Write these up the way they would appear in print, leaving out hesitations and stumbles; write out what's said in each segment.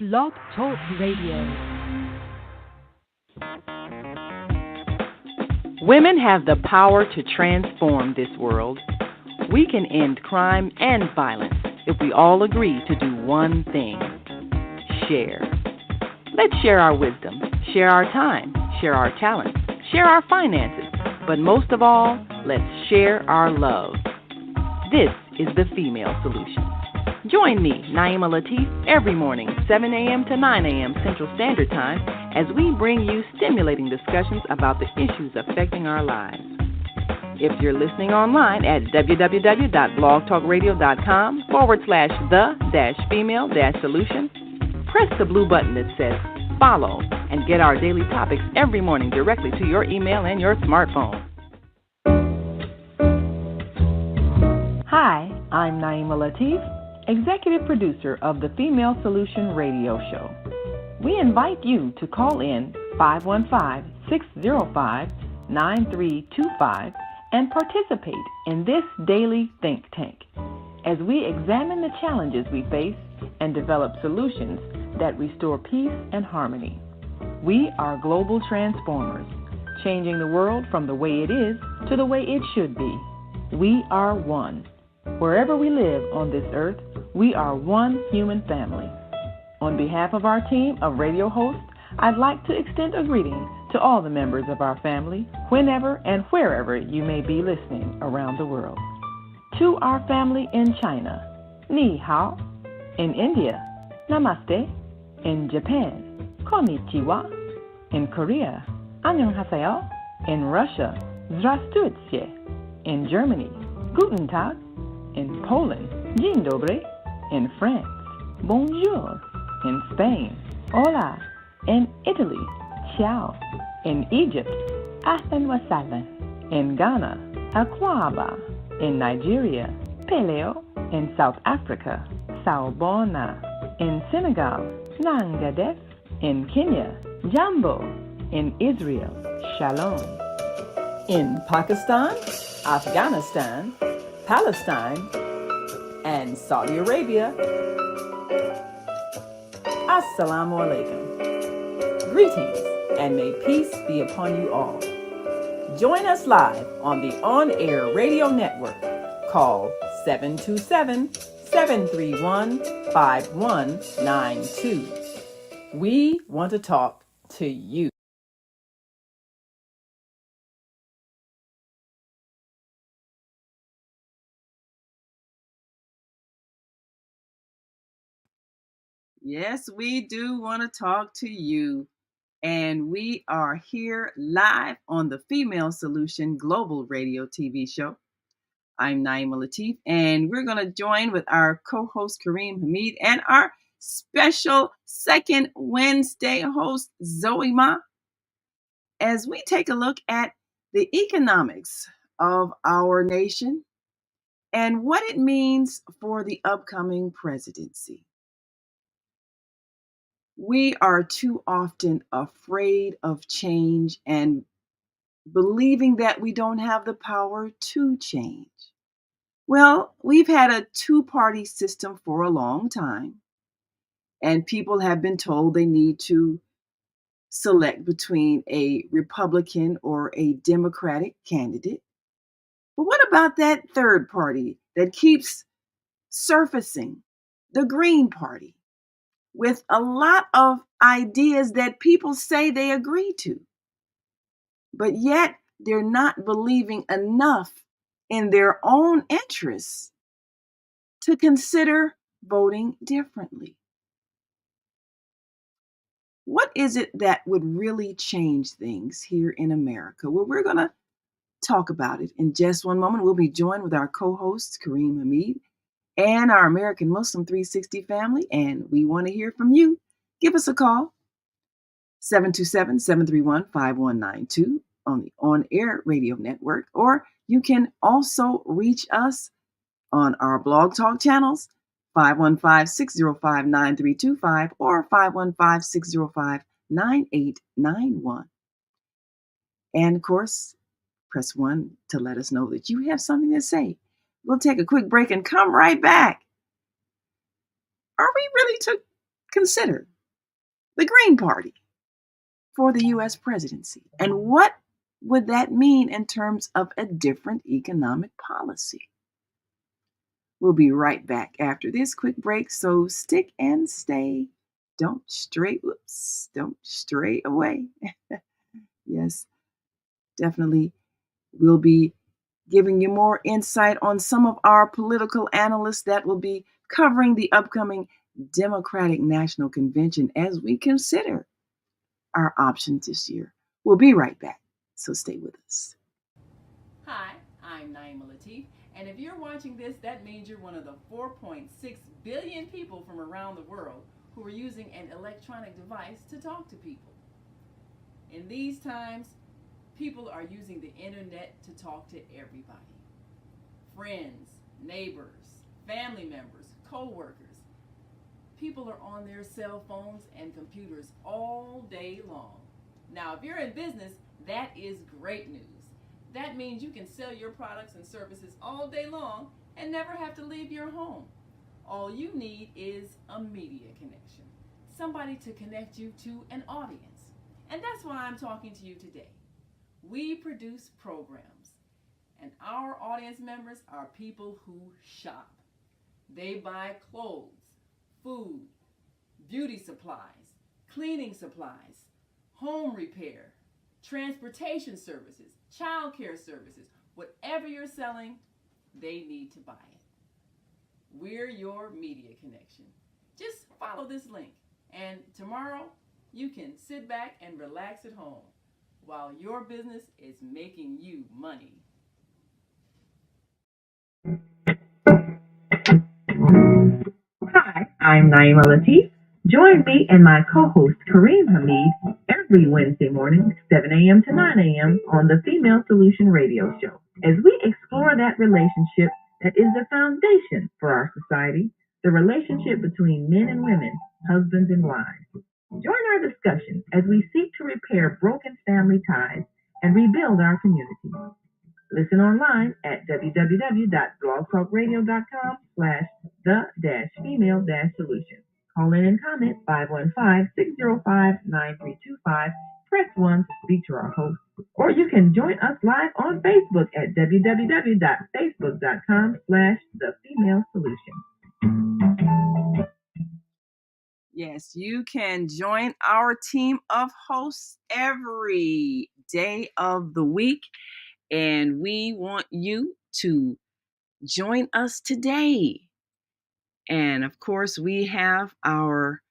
Blog Talk Radio. Women have the power to transform this world. We can end crime and violence if we all agree to do one thing: share. Let's share our wisdom, share our time, share our talents, share our finances, but most of all, let's share our love. This is the Female Solution. Join me, Naima Latif, every morning, 7 a.m. to 9 a.m. Central Standard Time, as we bring you stimulating discussions about the issues affecting our lives. If you're listening online at www.blogtalkradio.com/the-female-solution, press the blue button that says follow and get our daily topics every morning directly to your email and your smartphone. Hi, I'm Naima Latif, Executive Producer of the Female Solution Radio Show. We invite you to call in 515-605-9325 and participate in this daily think tank as we examine the challenges we face and develop solutions that restore peace and harmony. We are global transformers, changing the world from the way it is to the way it should be. We are one. Wherever we live on this earth, we are one human family. On behalf of our team of radio hosts, I'd like to extend a greeting to all the members of our family, whenever and wherever you may be listening around the world. To our family in China, Ni Hao. In India, Namaste. In Japan, Konnichiwa. In Korea, Annyeonghaseyo. In Russia, Здравствуйте. In Germany, Guten Tag. In Poland, Dzień dobry. In France, Bonjour. In Spain, Hola. In Italy, Ciao. In Egypt, Ahlan wa sahlan. In Ghana, Akwaba. In Nigeria, Peleo. In South Africa, Sawubona. In Senegal, Nangadef. In Kenya, Jambo. In Israel, Shalom. In Pakistan, Afghanistan, Palestine, and Saudi Arabia, Assalamu alaikum. Greetings, and may peace be upon you all. Join us live on the on-air radio network called 727-731-5192. We want to talk to you. Yes, we do want to talk to you. And we are here live on the Female Solution Global Radio TV show. I'm Naima Latif, and we're going to join with our co-host Kareem Hamid and our special second Wednesday host Zoe Ma as we take a look at the economics of our nation and what it means for the upcoming presidency. We are too often afraid of change and believing that we don't have the power to change. Well, we've had a two-party system for a long time, and people have been told they need to select between a Republican or a Democratic candidate. But what about that third party that keeps surfacing, the Green Party, with a lot of ideas that people say they agree to, but yet they're not believing enough in their own interests to consider voting differently? What is it that would really change things here in America? Well, we're going to talk about it in just one moment. We'll be joined with our co-hosts, Kareem Hamid, and our American Muslim 360 family, and we want to hear from you. Give us a call, 727-731-5192 on the on-air radio network, or you can also reach us on our blog talk channels, 515-605-9325 or 515-605-9891. And of course, press 1 to let us know that you have something to say. We'll take a quick break and come right back. Are we really consider the Green Party for the U.S. presidency. And what would that mean in terms of a different economic policy? We'll be right back after this quick break, so stick and stay. Don't stray away. Yes, definitely. We'll be giving you more insight on some of our political analysts that will be covering the upcoming Democratic National Convention as we consider our options this year. We'll be right back, so stay with us. Hi, I'm Naima Latif, and if you're watching this, that means you're one of the 4.6 billion people from around the world who are using an electronic device to talk to people. In these times, people are using the internet to talk to everybody. Friends, neighbors, family members, co-workers. People are on their cell phones and computers all day long. Now, if you're in business, that is great news. That means you can sell your products and services all day long and never have to leave your home. All you need is a media connection, somebody to connect you to an audience. And that's why I'm talking to you today. We produce programs, and our audience members are people who shop. They buy clothes, food, beauty supplies, cleaning supplies, home repair, transportation services, child care services. Whatever you're selling, they need to buy it. We're your media connection. Just follow this link, and tomorrow you can sit back and relax at home while your business is making you money. Hi, I'm Naima Latif. Join me and my co-host Kareem Hamid every Wednesday morning, 7 a.m. to 9 a.m. on the Female Solution Radio Show as we explore that relationship that is the foundation for our society, the relationship between men and women, husbands and wives. Join our discussion as we seek to repair broken family ties and rebuild our communities. Listen online at www.blogtalkradio.com/the-female-solution. Call in and comment 515-605-9325. Press 1 to speak to our host. Or you can join us live on Facebook at www.facebook.com/the-female-solution. Yes, you can join our team of hosts every day of the week. And we want you to join us today. And of course, we have our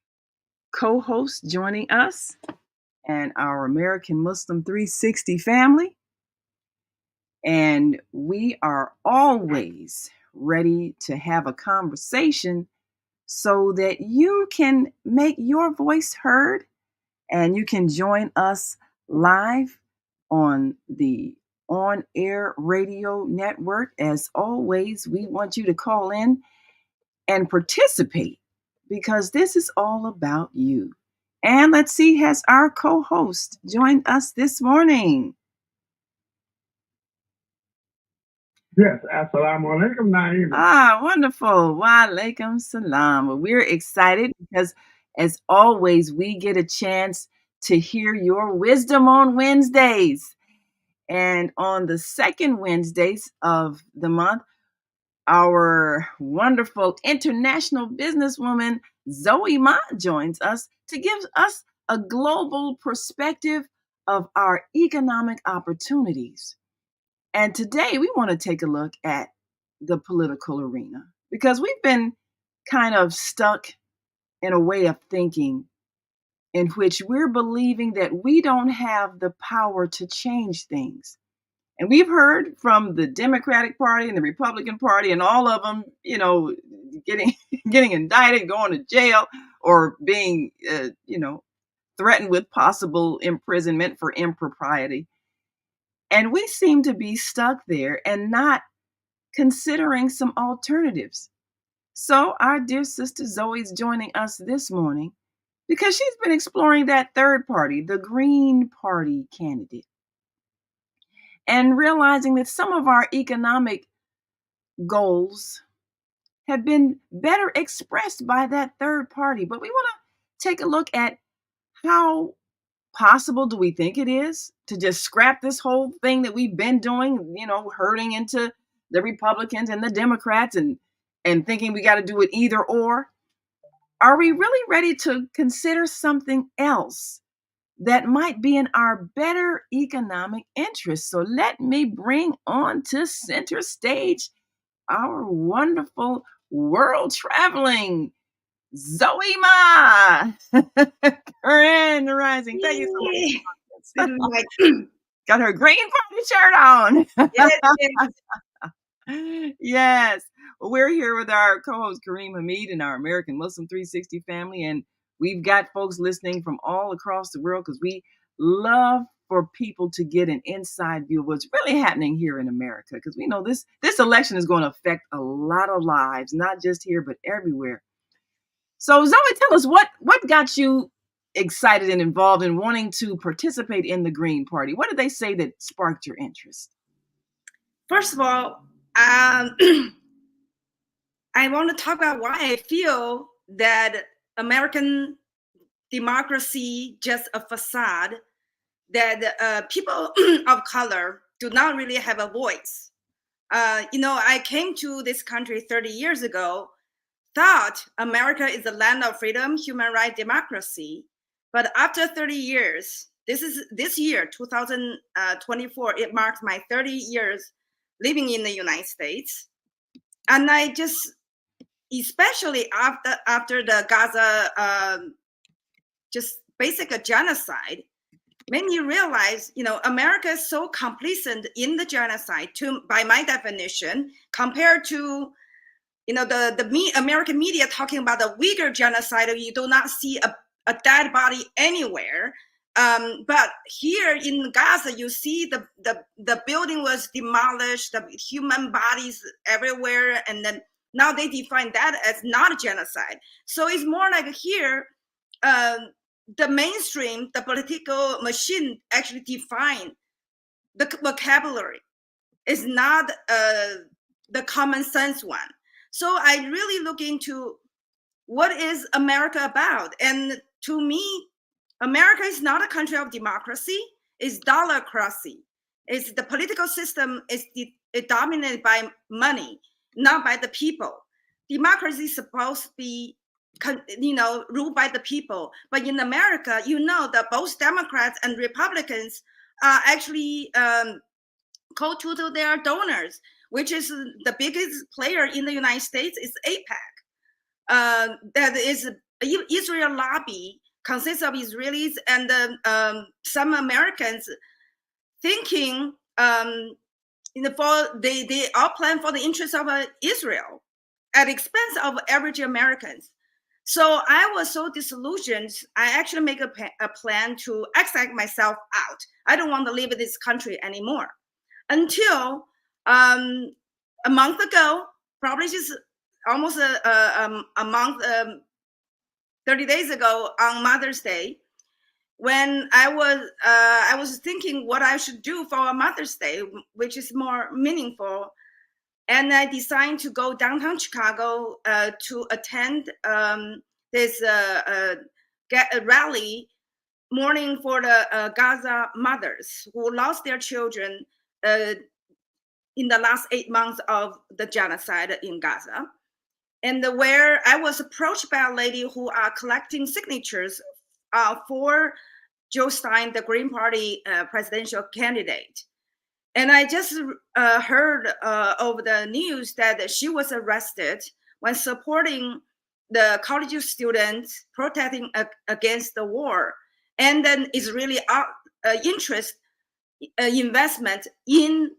co-host joining us and our American Muslim 360 family. And we are always ready to have a conversation so that you can make your voice heard and you can join us live on the On Air Radio Network. As always, we want you to call in and participate because this is all about you. And let's see, has our co-host joined us this morning? Yes, assalamu alaikum, Naeem. Wonderful. Wa alaikum salam. Well, we're excited because, as always, we get a chance to hear your wisdom on Wednesdays. And on the second Wednesdays of the month, our wonderful international businesswoman, Zoe Ma, joins us to give us a global perspective of our economic opportunities. And today we want to take a look at the political arena because we've been kind of stuck in a way of thinking in which we're believing that we don't have the power to change things. And we've heard from the Democratic Party and the Republican Party and all of them, getting indicted, going to jail, or being, threatened with possible imprisonment for impropriety. And we seem to be stuck there and not considering some alternatives. So our dear sister Zoe is joining us this morning because she's been exploring that third party, the Green Party candidate, and realizing that some of our economic goals have been better expressed by that third party. But we want to take a look at how possible do we think it is to just scrap this whole thing that we've been doing, herding into the Republicans and the Democrats and thinking we got to do it either or? Are we really ready to consider something else that might be in our better economic interest? So let me bring on to center stage our wonderful world traveling Zoe Ma. Grand Rising. Thank you so much. Got her green party shirt on. Yes. Well, we're here with our co-host Kareem Hamid and our American Muslim 360 family, and we've got folks listening from all across the world because we love for people to get an inside view of what's really happening here in America, because we know this election is going to affect a lot of lives, not just here but everywhere. So Zoe, tell us what got you excited and involved in wanting to participate in the Green Party. What did they say that sparked your interest? First of all, I want to talk about why I feel that American democracy just a facade, that people of color do not really have a voice. I came to this country 30 years ago, thought America is a land of freedom, human rights, democracy. But after 30 years, this year, 2024, it marks my 30 years living in the United States. And I just, especially after the Gaza, just basic genocide, made me realize, America is so complacent in the genocide, by my definition, compared to, the American media talking about the Uyghur genocide. You do not see a dead body anywhere. But here in Gaza, you see the building was demolished, the human bodies everywhere, and then now they define that as not a genocide. So it's more like here, the mainstream, the political machine actually define the vocabulary. It's not the common sense one. So I really look into what is America about. And to me, America is not a country of democracy. It's dollarocracy. It's the political system is dominated by money, not by the people. Democracy is supposed to be, ruled by the people. But in America, that both Democrats and Republicans are actually co-tutor their donors, which is the biggest player in the United States is AIPAC. That is Israel lobby, consists of Israelis and some Americans thinking they all plan for the interests of Israel at the expense of average Americans. So I was so disillusioned. I actually make a plan to exit myself out. I don't want to live in this country anymore. Until a month ago, probably just almost a month, 30 days ago on Mother's Day, when I was thinking what I should do for Mother's Day, which is more meaningful. And I decided to go downtown Chicago to attend this rally mourning for the Gaza mothers who lost their children in the last 8 months of the genocide in Gaza. And where I was approached by a lady who are collecting signatures for Joe Stein, the Green Party presidential candidate. And I just heard over the news that she was arrested when supporting the college students protesting against the war. And then Israeli investment in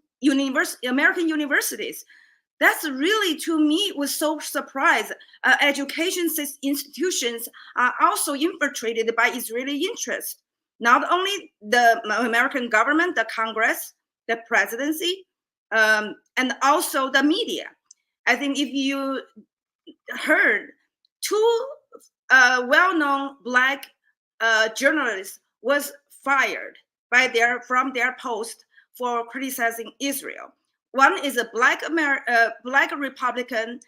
American universities. That's really, to me, was so surprised. Education institutions are also infiltrated by Israeli interests. Not only the American government, the Congress, the presidency, and also the media. I think if you heard, two well-known Black journalists was fired from their post for criticizing Israel. One is a Black Republican,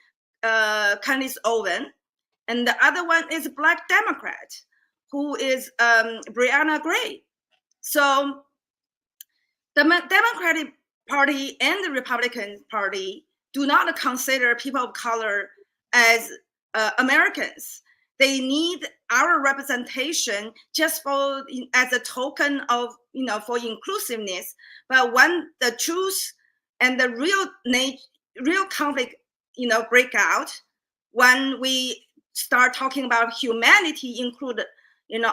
Candice Owen, and the other one is a Black Democrat, who is Brianna Gray. So the Democratic Party and the Republican Party do not consider people of color as Americans. They need our representation just for as a token of for inclusiveness. But when the truth and the real conflict break out, when we start talking about humanity, include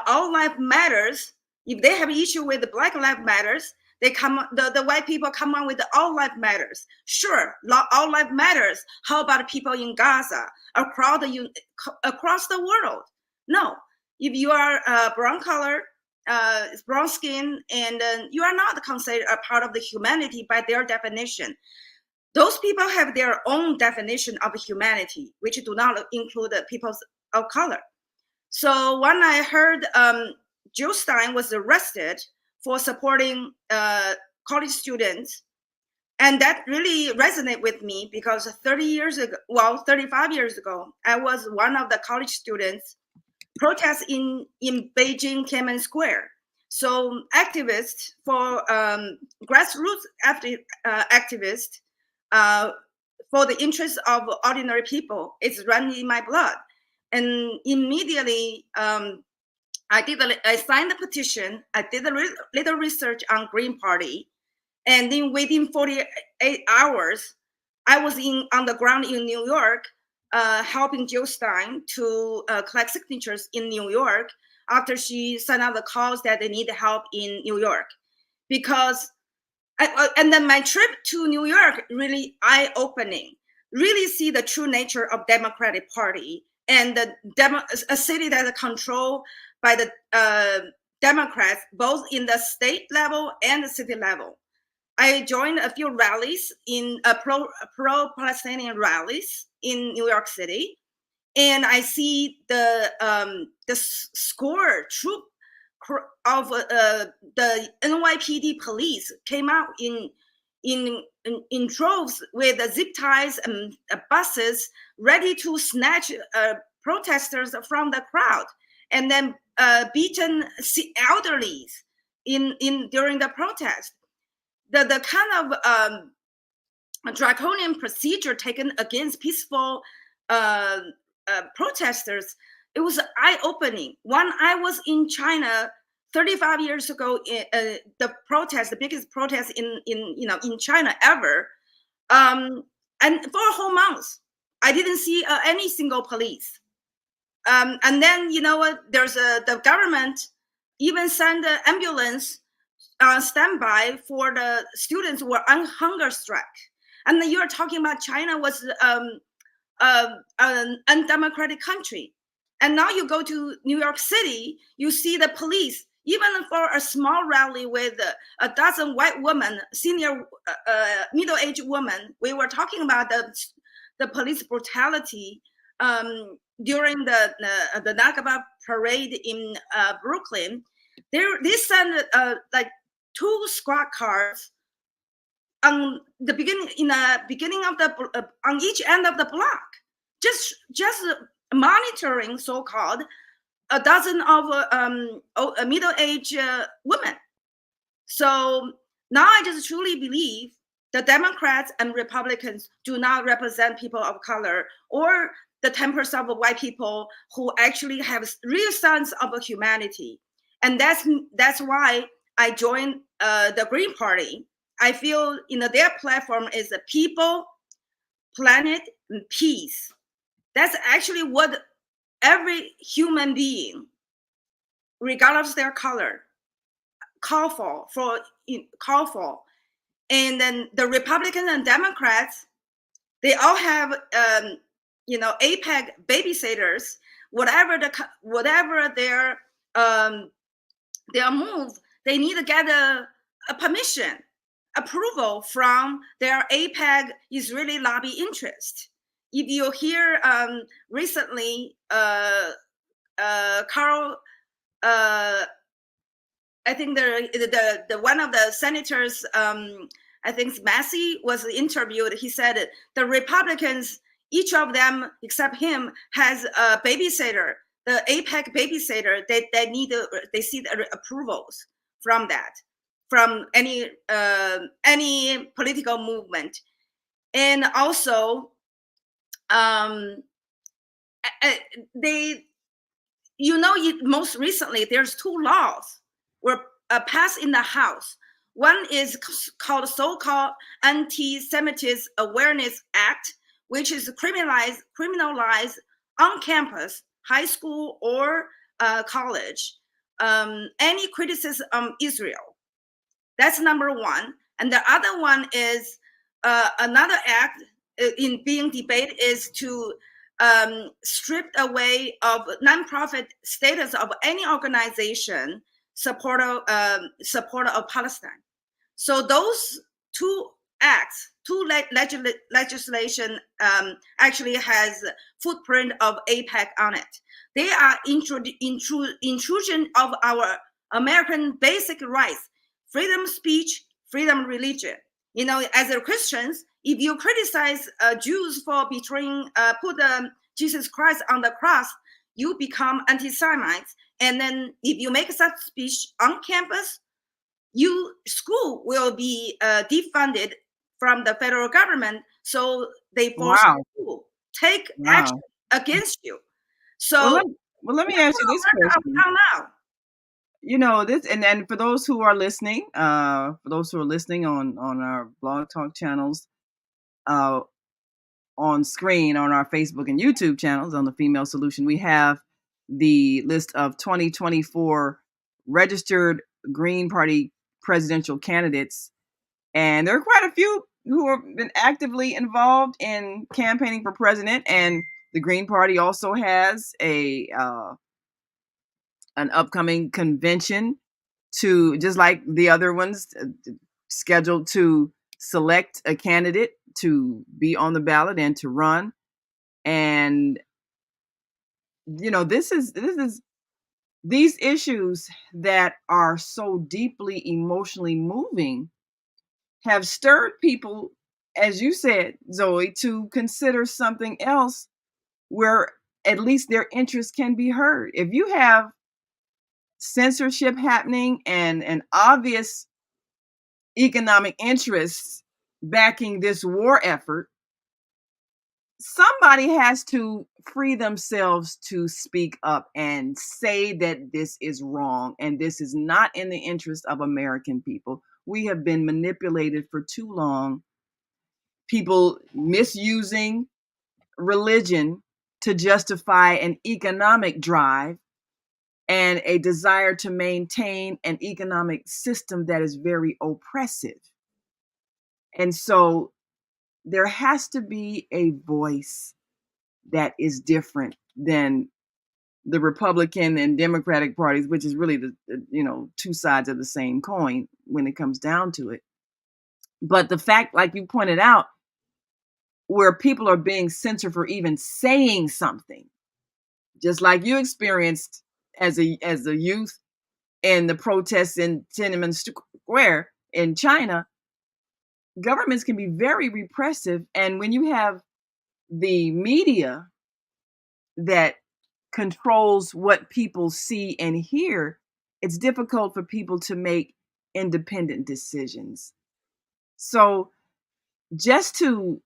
all life matters. If they have issue with the Black Lives Matters, the white people come on with the all life matters. Sure, all life matters. How about people in Gaza, across the world? No, if you are brown color, brown skin, and you are not considered a part of the humanity by their definition. Those people have their own definition of humanity, which do not include people of color. So when I heard Jill Stein was arrested for supporting college students, and that really resonated with me, because 35 years ago, I was one of the college students protests in Beijing Tiananmen Square. So activists for grassroots activists for the interests of ordinary people, it's running in my blood. And immediately I signed the petition. I did a little research on Green Party, and then within 48 hours, I was on the ground in New York, helping Jill Stein to collect signatures in New York after she sent out the calls that they need help in New York. Because, and then my trip to New York, really eye-opening, really see the true nature of Democratic Party and a city that is controlled by the Democrats, both in the state level and the city level. I joined a few rallies in pro-Palestinian rallies in New York City, and I see the troop of the NYPD police came out in droves with zip ties and buses, ready to snatch protesters from the crowd, and then beaten elderly during the protest. The kind of draconian procedure taken against peaceful protesters, it was eye-opening. When I was in China 35 years ago, the biggest protest in China ever, and for a whole month, I didn't see any single police. And then there's the government even sent an ambulance on standby for the students who were on hunger strike. And then you're talking about China was an undemocratic country. And now you go to New York City, you see the police, even for a small rally with a dozen white women, senior middle-aged women. We were talking about the police brutality during the Nakba parade in Brooklyn. They sent like 2 squad cars on the beginning of the on each end of the block, just monitoring so-called a dozen of middle-aged women. So now I just truly believe the Democrats and Republicans do not represent people of color or the 10% of white people who actually have real sense of humanity. And that's why I joined the Green Party. I feel their platform is a people, planet, and peace. That's actually what every human being, regardless of their color, call for. And then the Republicans and Democrats, they all have APEC babysitters. Whatever their move, they need to get a permission, approval from their APEC Israeli lobby interest. If you hear recently, Carl, I think the one of the senators, I think Massey, was interviewed. He said the Republicans Each of them, except him, has a babysitter, the APEC babysitter. They need they see the approvals from that, from any political movement, and also they, most recently there's two laws were passed in the House. One is called so-called Anti-Semitism Awareness Act, which is criminalize on campus, high school or college, any criticism of Israel. That's number one. And the other one is another act in being debated is to strip away of nonprofit status of any organization supporter of Palestine. So those two acts, legislation actually has footprint of APEC on it. They are intrusion of our American basic rights, freedom of speech, freedom of religion. As a Christians, if you criticize Jews for betraying, put Jesus Christ on the cross, you become anti-Semites. And then if you make such speech on campus, school will be defunded from the federal government. So they force you to take action against you. So let me ask you this question. This, and then for those who are listening, on our Blog Talk channels, on screen on our Facebook and YouTube channels on the Female Solution, we have the list of 2024 registered Green Party presidential candidates, and there are quite a few who have been actively involved in campaigning for president. And the Green Party also has an upcoming convention, to just like the other ones, scheduled to select a candidate to be on the ballot and to run. And this is these issues that are so deeply emotionally moving have stirred people, as you said, Zoe, to consider something else where at least their interests can be heard. If you have censorship happening and an obvious economic interests backing this war effort, somebody has to free themselves to speak up and say that this is wrong and this is not in the interest of American people. We have been manipulated for too long. People misusing religion to justify an economic drive and a desire to maintain an economic system that is very oppressive. And so there has to be a voice that is different than the Republican and Democratic parties, which is really the two sides of the same coin when it comes down to it. But the fact, like you pointed out, where people are being censored for even saying something, just like you experienced as a youth in the protests in Tiananmen Square in China, governments can be very repressive. And when you have the media that controls what people see and hear, it's difficult for people to make independent decisions. So just to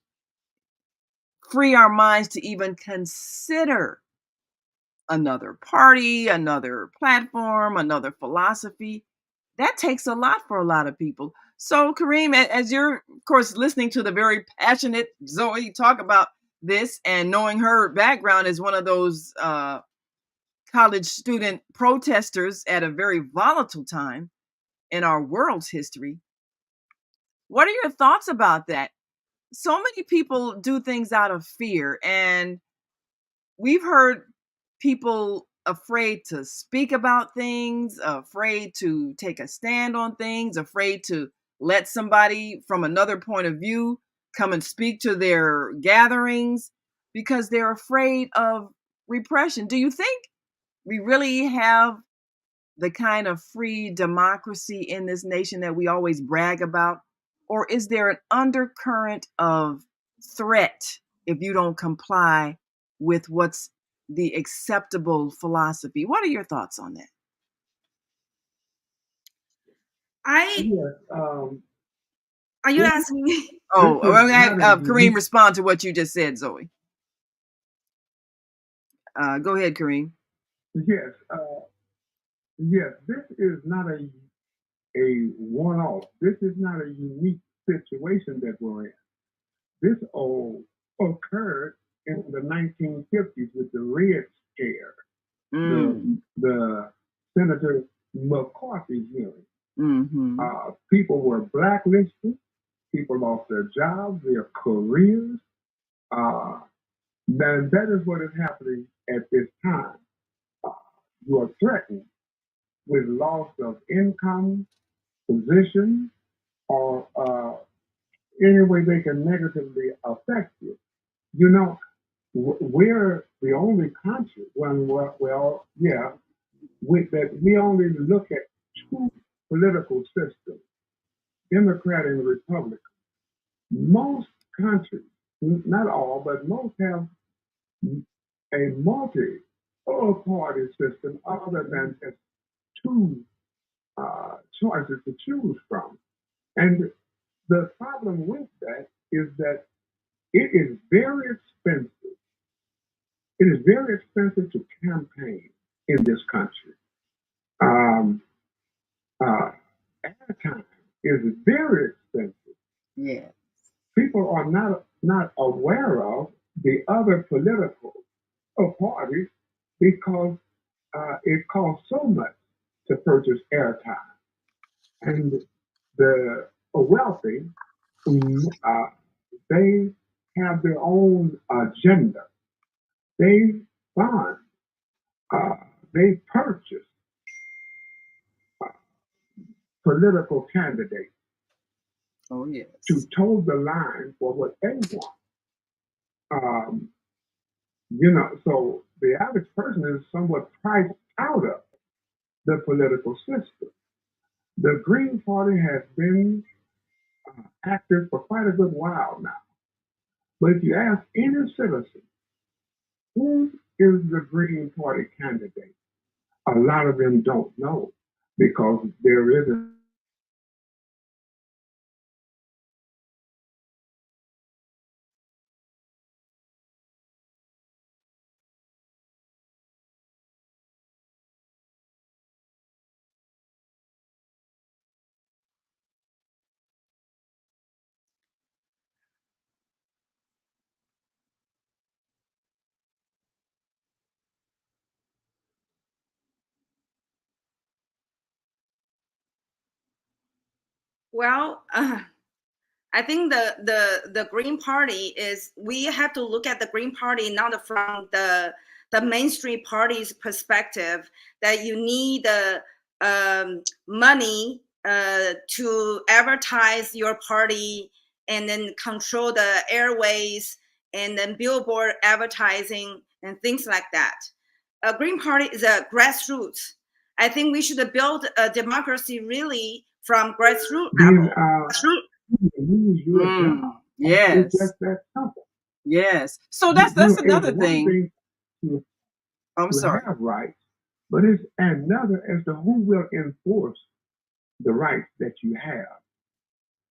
free our minds to even consider another party, another platform, another philosophy, that takes a lot for a lot of people. So Kareem, as you're, of course, listening to the very passionate Zoe talk about this, and knowing her background as one of those college student protesters at a very volatile time in our world's history, what are your thoughts about that? So many people do things out of fear, and we've heard people afraid to speak about things, afraid to take a stand on things, afraid to let somebody from another point of view come and speak to their gatherings because they're afraid of repression. Do you think we really have the kind of free democracy in this nation that we always brag about? Or is there an undercurrent of threat if you don't comply with what's the acceptable philosophy. What are your thoughts on that? Yes. Are you asking me? Oh, This is we're going to not have a Kareem unique- respond to what you just said, Zoe. Go ahead, Kareem. Yes. Yes. This is not a one-off. This is not a unique situation that we're in. This all occurred in the 1950s with the Red Scare, the Senator McCarthy hearing. Mm-hmm. People were blacklisted. People lost their jobs, their careers. And that is what is happening at this time. You are threatened with loss of income, position, or any way they can negatively affect you. You know, we're the only country that we only look at two political systems, Democrat and Republican. Most countries, not all, but most have a multi-party system other than just two choices to choose from. And the problem with that is that it is very expensive. It is very expensive to campaign in this country. Airtime is very expensive. Yeah. People are not aware of the other political parties because it costs so much to purchase airtime. And the wealthy, they have their own agenda. They fund, they purchase political candidates Oh, yes. to toe the line for what they want. So the average person is somewhat priced out of the political system. The Green Party has been active for quite a good while now. But if you ask any citizen, who is the Green Party candidate? A lot of them don't know because there isn't. Well, I think the Green Party is, we have to look at the Green Party not from the mainstream party's perspective, that you need money to advertise your party and then control the airways and then billboard advertising and things like that. A Green Party is a grassroots. I think we should build a democracy really from grassroots level. Lose your job. Yes. It's just that simple. Yes. So that's another thing. To I'm sorry. Have rights, but it's another as to who will enforce the rights that you have.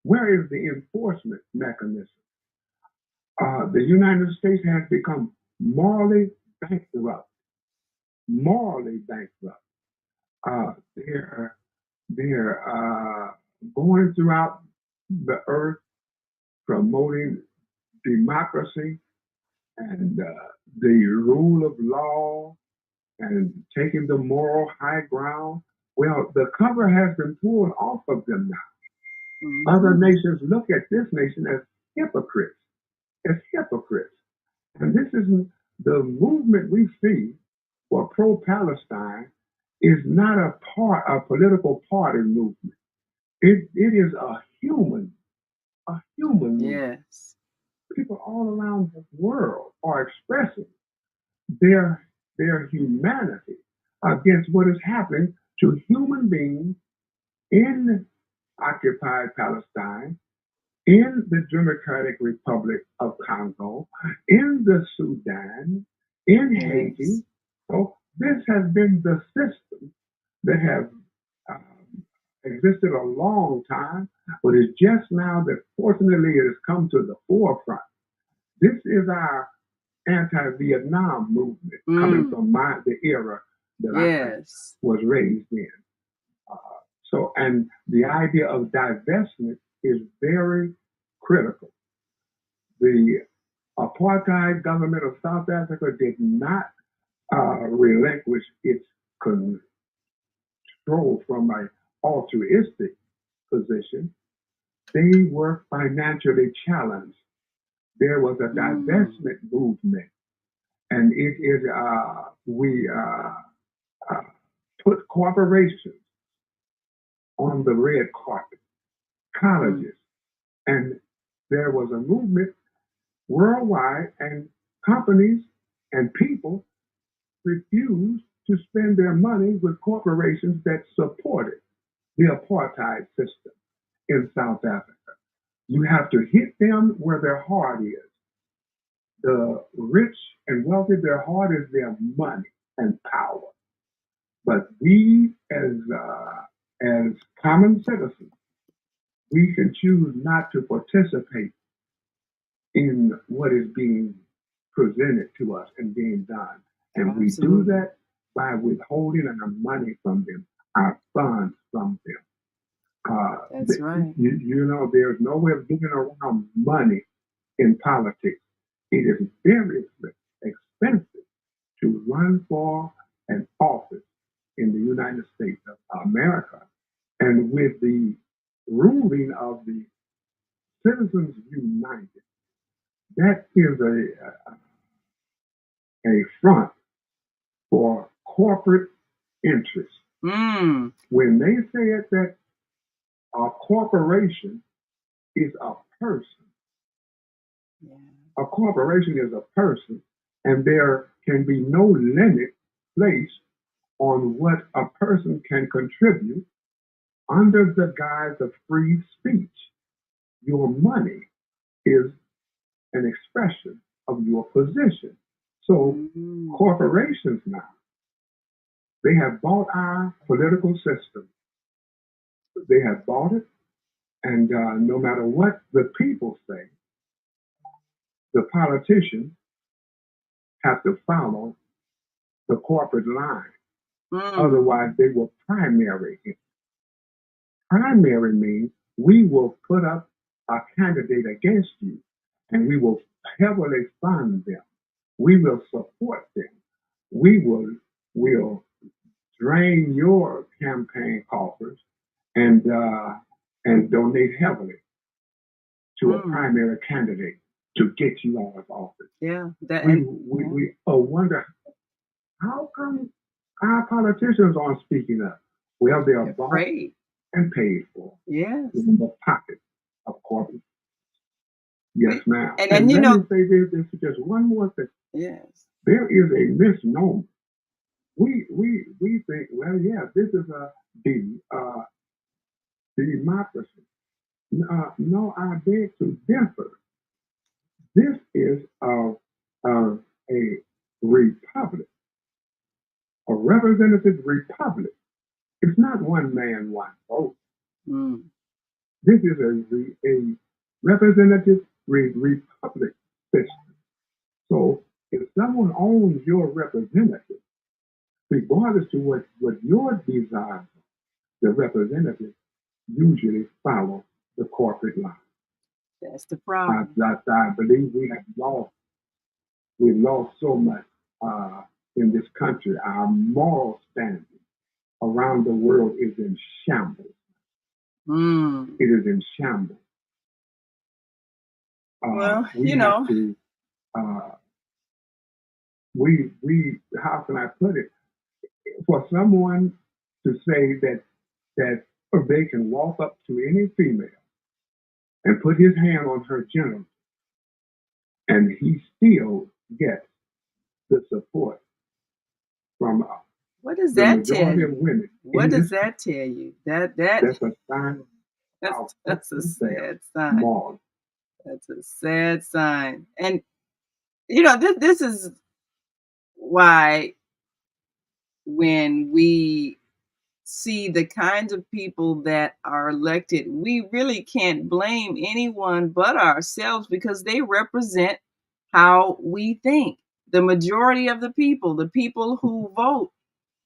Where is the enforcement mechanism? The United States has become morally bankrupt. Morally bankrupt. They're going throughout the earth promoting democracy and the rule of law and taking the moral high ground. Well, the cover has been pulled off of them now. Mm-hmm. Other nations look at this nation as hypocrites. And this is the movement we see for pro-Palestine is not a political party movement. It is a human movement. Yes. People all around the world are expressing their humanity against what is happening to human beings in occupied Palestine, in the Democratic Republic of Congo, in the Sudan, in Haiti. So this has been the system that has existed a long time, but it's just now that fortunately it has come to the forefront. This is our anti-Vietnam movement coming from the era that I was raised in. And the idea of divestment is very critical. The apartheid government of South Africa did not relinquish its control from an altruistic position. They were financially challenged. There was a divestment movement, and it is we put corporations on the red carpet, colleges, and there was a movement worldwide, and companies and people refused to spend their money with corporations that supported the apartheid system in South Africa. You have to hit them where their heart is. The rich and wealthy, their heart is their money and power. But we, as common citizens, we can choose not to participate in what is being presented to us and being done. And we do that by withholding our money from them, our funds from them. That's right. You know, there's no way of getting around money in politics. It is very expensive to run for an office in the United States of America. And with the ruling of the Citizens United, that is a front for corporate interests. When they said that a corporation is a person, a corporation is a person, and there can be no limit placed on what a person can contribute under the guise of free speech. Your money is an expression of your position. So corporations now, they have bought our political system. They have bought it, and no matter what the people say, the politicians have to follow the corporate line. Otherwise, they will primary it. Primary means we will put up a candidate against you, and we will heavily fund them. We will support them. We will drain your campaign coffers and donate heavily to a primary candidate to get you out of office. Yeah. We wonder, how come our politicians aren't speaking up? Well, they are bought and paid for. Yes. In the pocket of corporate. Yes, ma'am. And you know, let me say this just one more thing. Yes. There is a misnomer. We think, well, yeah, this is a democracy. No, I beg to differ. This is a republic, a representative republic. It's not one man, one vote. This is a representative republic system. So if someone owns your representative, regardless to what your desires are, the representative usually follow the corporate line. That's the problem. I believe we've lost so much in this country. Our moral standing around the world is in shambles. It is in shambles. Well, we you know, we how can I put it? For someone to say that they can walk up to any female and put his hand on her genitals, and he still gets the support from what does that tell you? Women what does that tell you? That's a sign That's a sad sign. That's a sad sign. And this is why when we see the kinds of people that are elected, we really can't blame anyone but ourselves, because they represent how we think. The majority of the people who vote,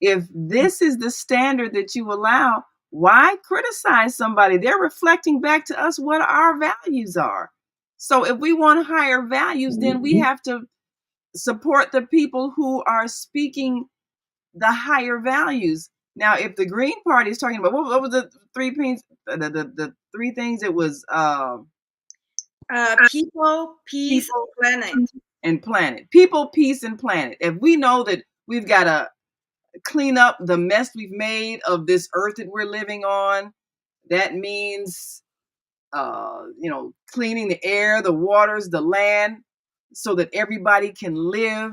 if this is the standard that you allow, why criticize somebody? They're reflecting back to us what our values are. So if we want higher values, then we have to support the people who are speaking the higher values. Now, if the Green Party is talking about what was the three things? The three things, it was people, peace, planet. And planet. People, peace, and planet. If we know that we've got to clean up the mess we've made of this earth that we're living on, that means cleaning the air, the waters, the land, so that everybody can live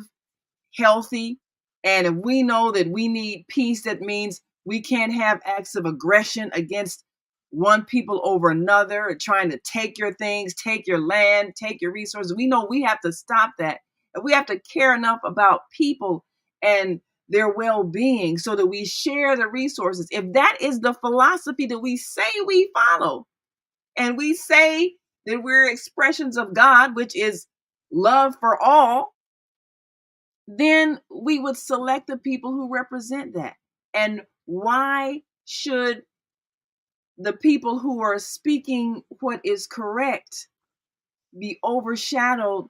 healthy. And if we know that we need peace, that means we can't have acts of aggression against one people over another, trying to take your things, take your land, take your resources. We know we have to stop that. And we have to care enough about people and their well-being so that we share the resources. If that is the philosophy that we say we follow, and we say that we're expressions of God, which is love for all, then we would select the people who represent that. And why should the people who are speaking what is correct be overshadowed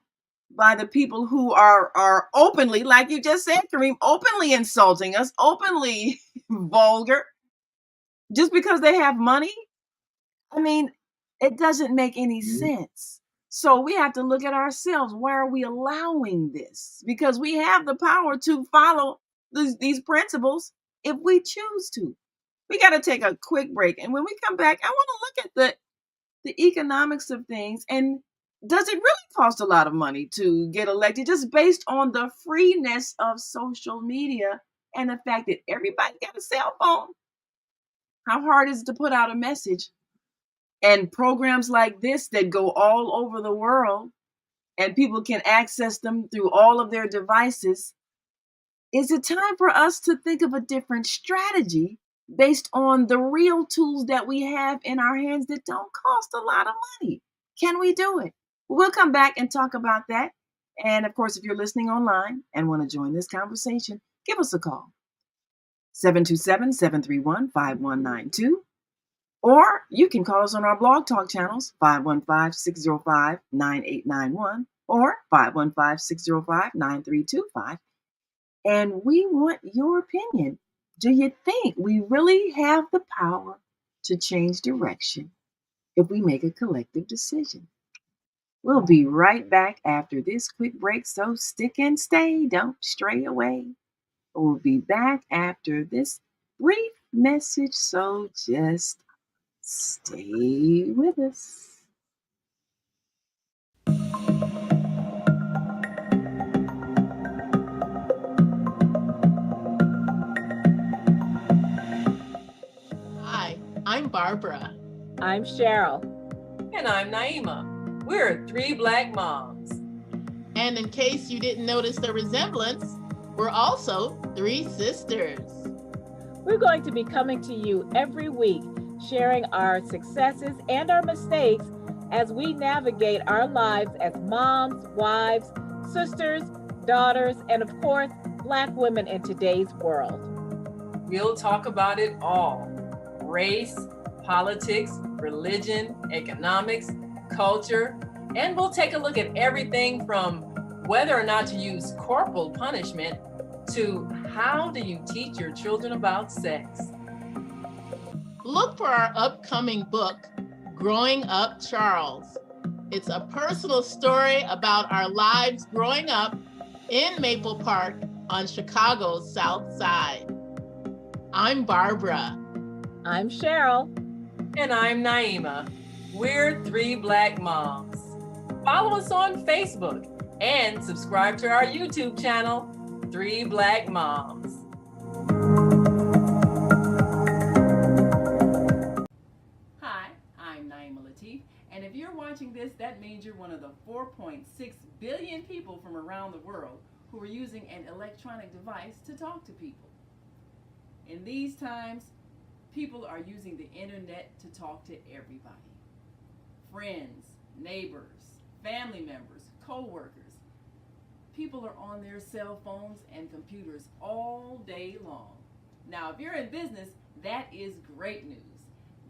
by the people who are openly, like you just said, Kareem, openly insulting us, openly vulgar, just because they have money? I mean, it doesn't make any sense. So we have to look at ourselves. Why are we allowing this? Because we have the power to follow these principles if we choose to. We got to take a quick break. And when we come back, I want to look at the economics of things. And does it really cost a lot of money to get elected, just based on the freeness of social media and the fact that everybody got a cell phone? How hard is it to put out a message? And programs like this that go all over the world and people can access them through all of their devices. Is it time for us to think of a different strategy based on the real tools that we have in our hands that don't cost a lot of money? Can we do it? We'll come back and talk about that. And of course, if you're listening online and want to join this conversation, give us a call. 727-731-5192. Or you can call us on our Blog Talk channels, 515-605-9891 or 515-605-9325. And we want your opinion. Do you think we really have the power to change direction if we make a collective decision? We'll be right back after this quick break, so stick and stay, don't stray away. We'll be back after this brief message, so just stay with us. Hi, I'm Barbara. I'm Cheryl. And I'm Naima. We're three Black moms. And in case you didn't notice the resemblance, we're also three sisters. We're going to be coming to you every week, sharing our successes and our mistakes as we navigate our lives as moms, wives, sisters, daughters, and of course, Black women in today's world. We'll talk about it all: race, politics, religion, economics, culture, and we'll take a look at everything from whether or not to use corporal punishment to how do you teach your children about sex. Look for our upcoming book, Growing Up Charles. It's a personal story about our lives growing up in Maple Park on Chicago's South Side. I'm Barbara. I'm Cheryl. And I'm Naima. We're three Black moms. Follow us on Facebook and subscribe to our YouTube channel, Three Black Moms. Hi, you're watching this, that means you're one of the 4.6 billion people from around the world who are using an electronic device to talk to people. In these times, people are using the internet to talk to everybody. Friends, neighbors, family members, co-workers. People are on their cell phones and computers all day long. Now, if you're in business, that is great news.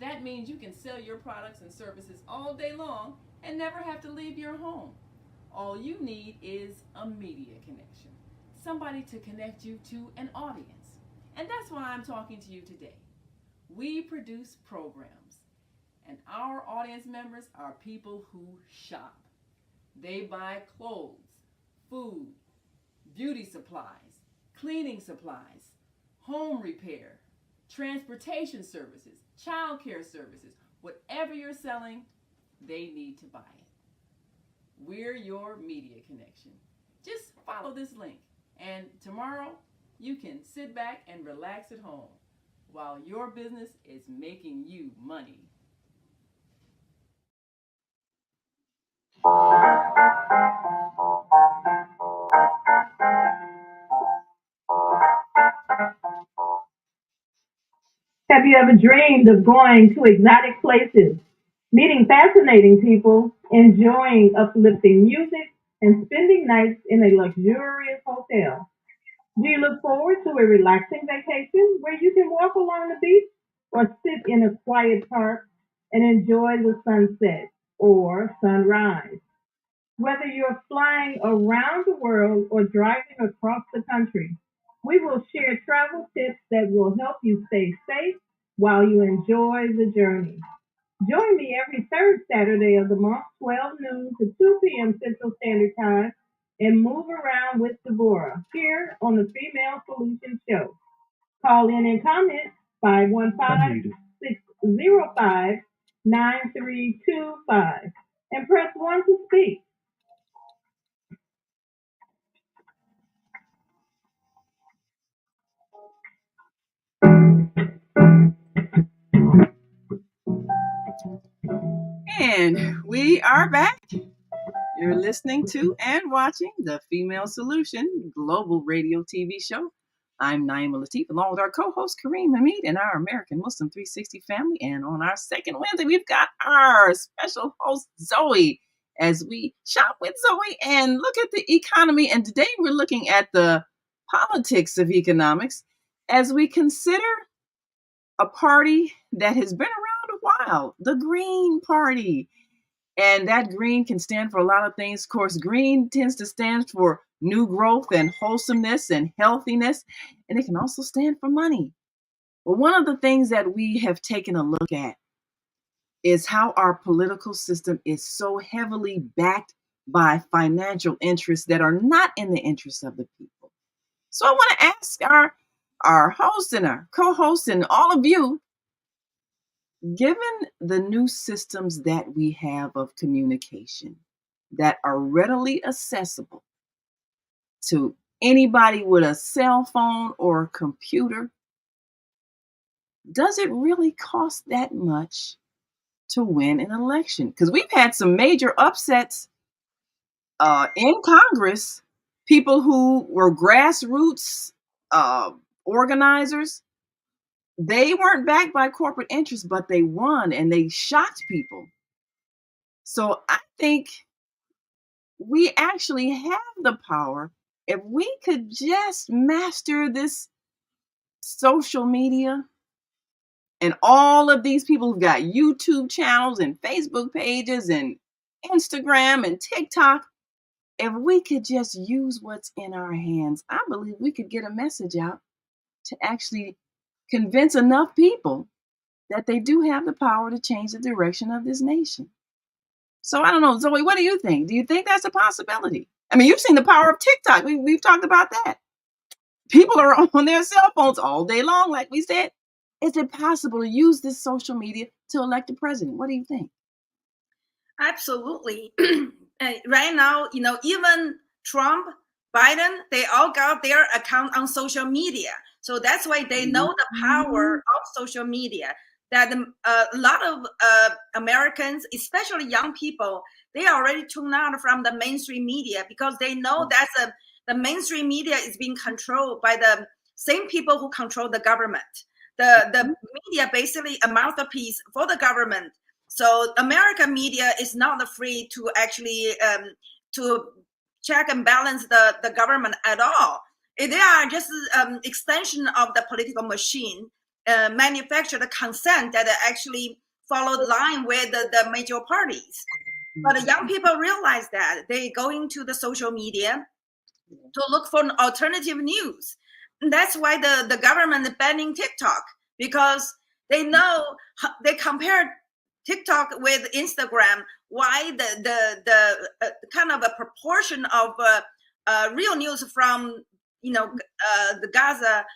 That means you can sell your products and services all day long and never have to leave your home. All you need is a media connection, somebody to connect you to an audience. And that's why I'm talking to you today. We produce programs, and our audience members are people who shop. They buy clothes, food, beauty supplies, cleaning supplies, home repair, transportation services, child care services. Whatever you're selling, they need to buy it. We're your media connection. Just follow this link, and tomorrow you can sit back and relax at home while your business is making you money. Have you ever dreamed of going to exotic places, meeting fascinating people, enjoying uplifting music, and spending nights in a luxurious hotel? Do you look forward to a relaxing vacation where you can walk along the beach or sit in a quiet park and enjoy the sunset or sunrise? Whether you're flying around the world or driving across the country, we will share travel tips that will help you stay safe while you enjoy the journey. Join me every third Saturday of the month, 12 noon to 2 p.m. Central Standard Time, and move around with Deborah here on the Female Solution Show. Call in and comment 515-605-9325 and press 1 to speak. And we are back. You're listening to and watching the Female Solution Global Radio TV show. I'm Naima Latif, along with our co-host Kareem Hamid and our American Muslim 360 family. And on our second Wednesday, we've got our special host Zoe, as we shop with Zoe and look at the economy. And today we're looking at the politics of economics as we consider a party that has been around a while, the Green Party. And that green can stand for a lot of things. Of course, green tends to stand for new growth and wholesomeness and healthiness. And it can also stand for money. Well, one of the things that we have taken a look at is how our political system is so heavily backed by financial interests that are not in the interest of the people. So I want to ask our host and our co-host and all of you, given the new systems that we have of communication that are readily accessible to anybody with a cell phone or a computer, does it really cost that much to win an election? Because we've had some major upsets in Congress, people who were grassroots organizers. They weren't backed by corporate interests, but they won and they shocked people. So I think we actually have the power if we could just master this social media and all of these people who've got YouTube channels and Facebook pages and Instagram and TikTok. If we could just use what's in our hands, I believe we could get a message out to actually convince enough people that they do have the power to change the direction of this nation. So I don't know, Zoe, what do you think? Do you think that's a possibility? I mean, you've seen the power of TikTok. We've talked about that. People are on their cell phones all day long, like we said. Is it possible to use this social media to elect a president? What do you think? Absolutely. Right now, even Trump, Biden, they all got their account on social media. So that's why they know the power of social media. that a lot of Americans, especially young people, they already tune out from the mainstream media because they know that the mainstream media is being controlled by the same people who control the government. The media basically a mouthpiece for the government. So American media is not free to actually to check and balance the government at all. They are just extension of the political machine, manufactured consent that actually followed line with the major parties. But the young people realize that they go into the social media to look for alternative news. And that's why the government is banning TikTok, because they know they compare TikTok with Instagram. Why the kind of a proportion of real news from the Gaza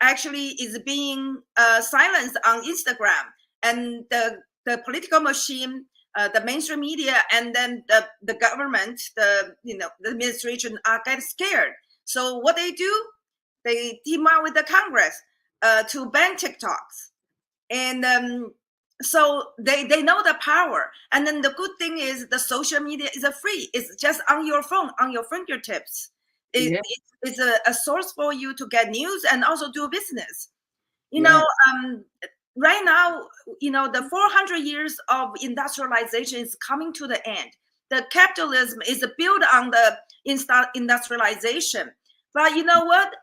actually is being silenced on Instagram, and the political machine, the mainstream media, and then the government, the administration are get scared. So what they do, they team up with the Congress to ban TikToks, and so they know the power. And then the good thing is the social media is free. It's just on your phone, on your fingertips. It's a source for you to get news and also do business. Right now, the 400 years of industrialization is coming to the end. The capitalism is built on the industrialization. But you know what?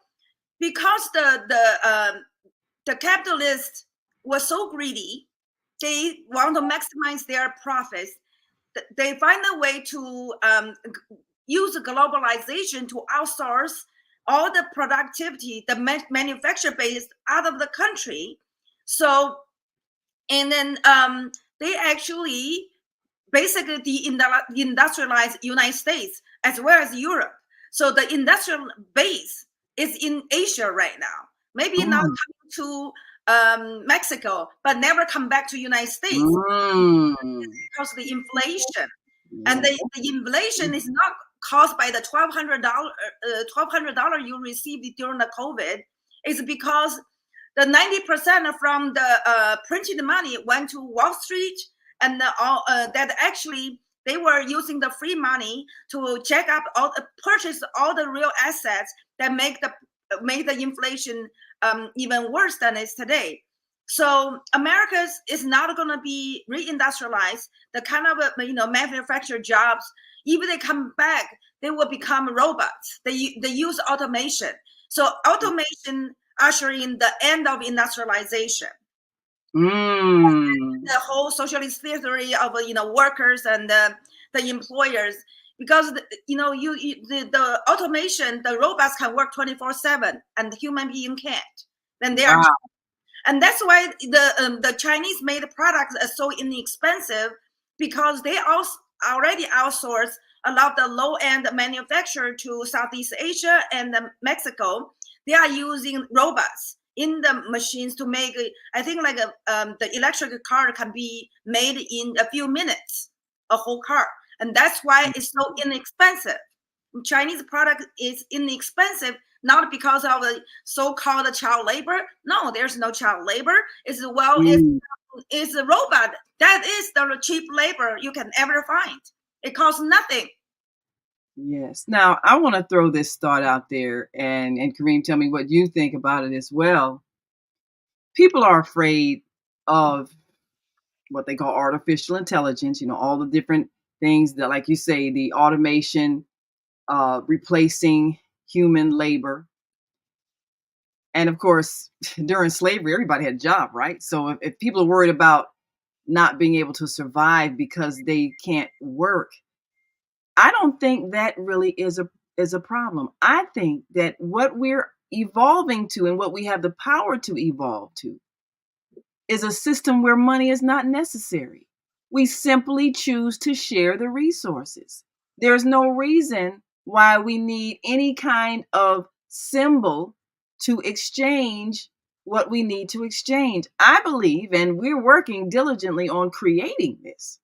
Because the capitalists were so greedy, they want to maximize their profits. They find a way to use globalization to outsource all the productivity, the manufacture base out of the country. So, and then they actually basically deindustrialize United States as well as Europe. So the industrial base is in Asia right now. Maybe now coming to Mexico, but never come back to United States because of the inflation. And the inflation is not caused by the $1,200 you received during the COVID. It's because the 90% from the printed money went to Wall Street, and that actually they were using the free money to check up purchase all the real assets that make the inflation even worse than it is today. So America is not going to be reindustrialized. The kind of manufactured jobs, even they come back, they will become robots. They use automation. So automation ushering the end of industrialization. The whole socialist theory of workers and the employers, because the automation, the robots can work 24/7 and the human being can't. Then they are, and that's why the Chinese made products are so inexpensive, because they already outsource a lot of the low end manufacturer to Southeast Asia and Mexico. They are using robots in the machines to make, I think, like the electric car can be made in a few minutes, a whole car. And that's why it's so inexpensive. Chinese product is inexpensive, not because of the so-called child labor. No, there's no child labor. It's it's a robot. That is the cheap labor you can ever find. It costs nothing. Yes. Now, I want to throw this thought out there, and Kareem, tell me what you think about it as well. People are afraid of what they call artificial intelligence, all the different things that, like you say, the automation, replacing human labor. And of course, during slavery, everybody had a job, right? So if people are worried about not being able to survive because they can't work, I don't think that really is a problem. I think that what we're evolving to and what we have the power to evolve to is a system where money is not necessary. We simply choose to share the resources. There's no reason why we need any kind of symbol to exchange what we need to exchange. I believe, and we're working diligently on creating this,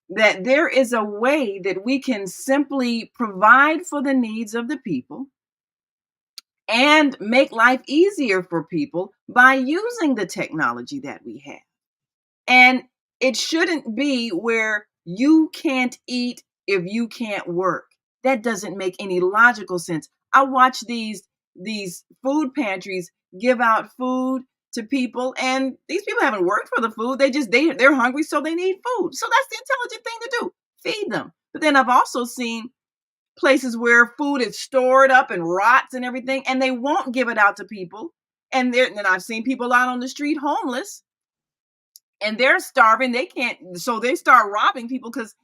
that there is a way that we can simply provide for the needs of the people and make life easier for people by using the technology that we have. And it shouldn't be where you can't eat if you can't work. That doesn't make any logical sense. I watch these food pantries give out food to people, and these people haven't worked for the food. They're hungry, so they need food. So that's the intelligent thing to do. Feed them. But then I've also seen places where food is stored up and rots and everything, and they won't give it out to people. And then I've seen people out on the street homeless, and they're starving. They can't, so they start robbing people because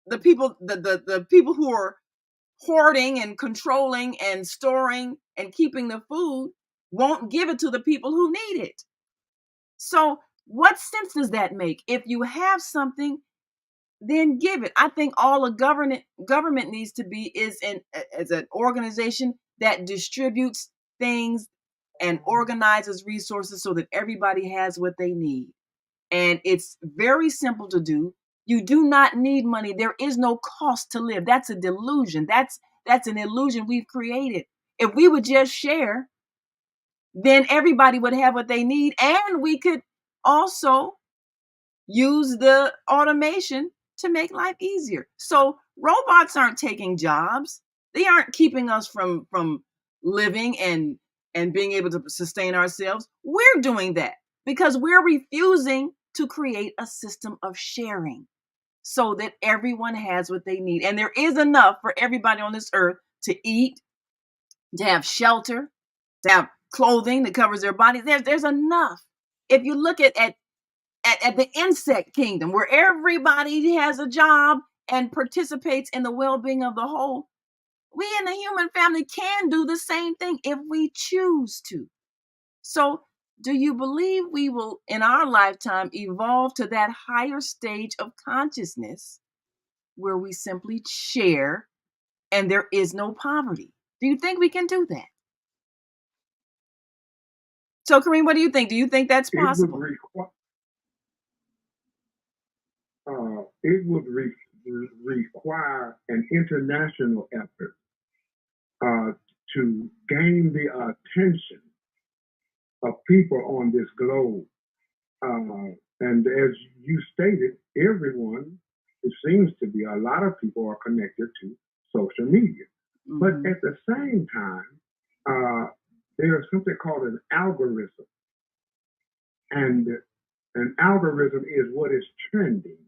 the people who are hoarding and controlling and storing and keeping the food won't give it to the people who need it. So what sense does that make? If you have something, then give it. I think all a government needs to be is as an organization that distributes things and organizes resources so that everybody has what they need. And it's very simple to do. You do not need money. There is no cost to live. That's a delusion. That's an illusion we've created. If we would just share, then everybody would have what they need, and we could also use the automation to make life easier. So robots aren't taking jobs. They aren't keeping us from living and being able to sustain ourselves. We're doing that because we're refusing to create a system of sharing so that everyone has what they need. And there is enough for everybody on this earth to eat, to have shelter, to have clothing that covers their body. There's enough. If you look at the insect kingdom, where everybody has a job and participates in the well-being of the whole, we in the human family can do the same thing if we choose to. So do you believe we will, in our lifetime, evolve to that higher stage of consciousness where we simply share and there is no poverty? Do you think we can do that? So, Kareem, what do you think? Do you think that's possible? It would require an international effort to gain the attention of people on this globe. And as you stated, everyone, it seems to be, a lot of people are connected to social media. Mm-hmm. But at the same time, there's something called an algorithm. And an algorithm is what is trending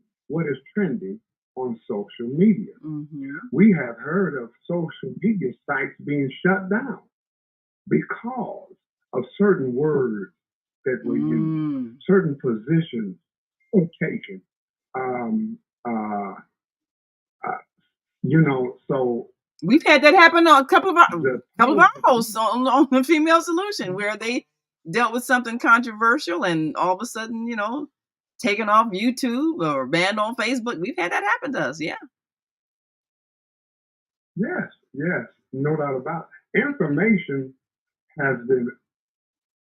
on social media. Mm-hmm. We have heard of social media sites being shut down because of certain words that were used, certain positions were taken. So we've had that happen on a couple of our hosts on the Female Solution, where they dealt with something controversial and all of a sudden, taken off YouTube or banned on Facebook. We've had that happen to us, yeah. Yes, no doubt about it. Information has been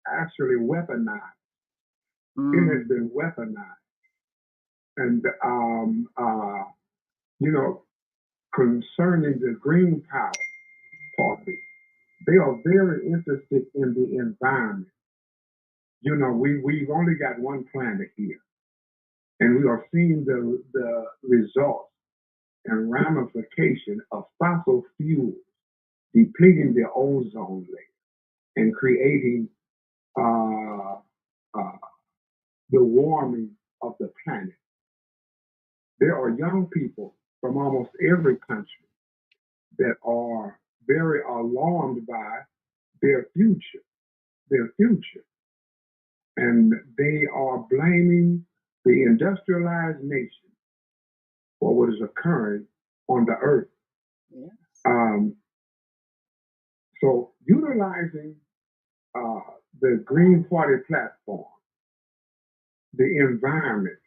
actually weaponized. It has been weaponized. And, concerning the Green Power Party, they are very interested in the environment. We've only got one planet here, and we are seeing the results and ramification of fossil fuels depleting the ozone layer and creating the warming of the planet. There are young people from almost every country that are very alarmed by their future. And they are blaming the industrialized nation for what is occurring on the earth. Yes. So utilizing the Green Party platform, the environment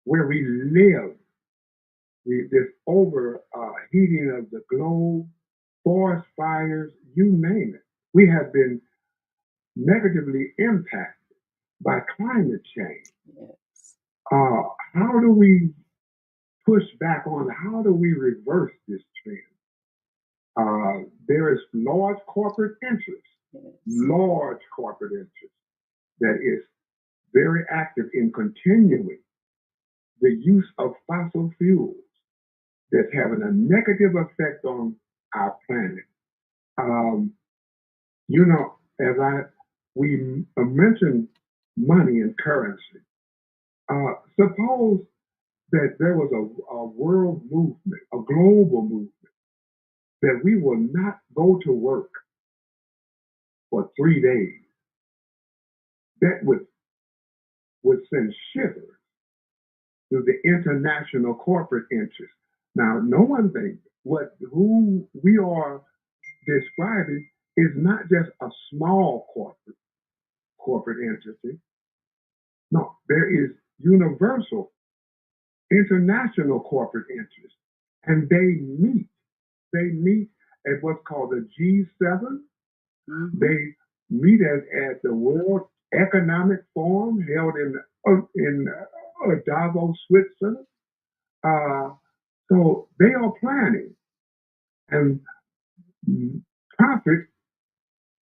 where we live, this overheating of the globe, forest fires, you name it. We have been negatively impacted by climate change. Yes. How do we push back on? How do we reverse this trend? There is large corporate interest, large corporate interest that is very active in continuing the use of fossil fuels that's having a negative effect on our planet. You know, we mentioned money and currency. Suppose that there was a world movement, a global movement, that we will not go to work for 3 days. That would send shivers through the international corporate interest. Now, no one thinks who we are describing is not just a small corporate entity. No, there is universal, international corporate interest, and they meet. They meet at what's called the G7. Mm-hmm. They meet at the World Economic Forum held in Davos, Switzerland. So they are planning, and profit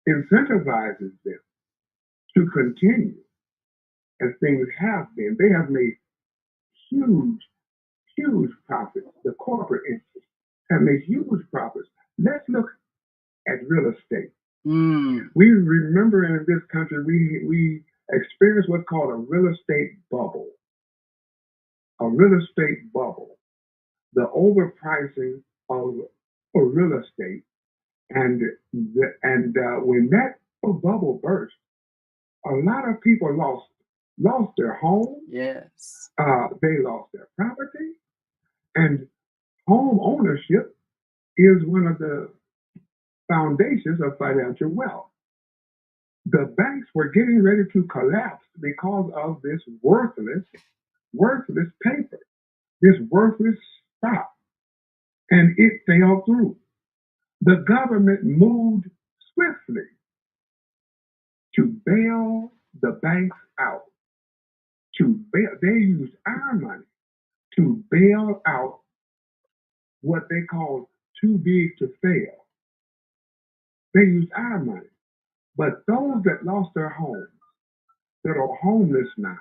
incentivizes them to continue as things have been. They have made huge profits. The corporate interests have made huge profits. Let's look at real estate. We remember in this country, we experienced what's called a real estate bubble. A real estate bubble. The overpricing of real estate. And when that bubble burst, a lot of people lost their home. Yes. They lost their property. And home ownership is one of the foundations of financial wealth. The banks were getting ready to collapse because of this worthless paper, this worthless stock, and it fell through. The government moved swiftly to bail the banks out. They used our money to bail out what they called too big to fail. They used our money. But those that lost their homes, that are homeless now,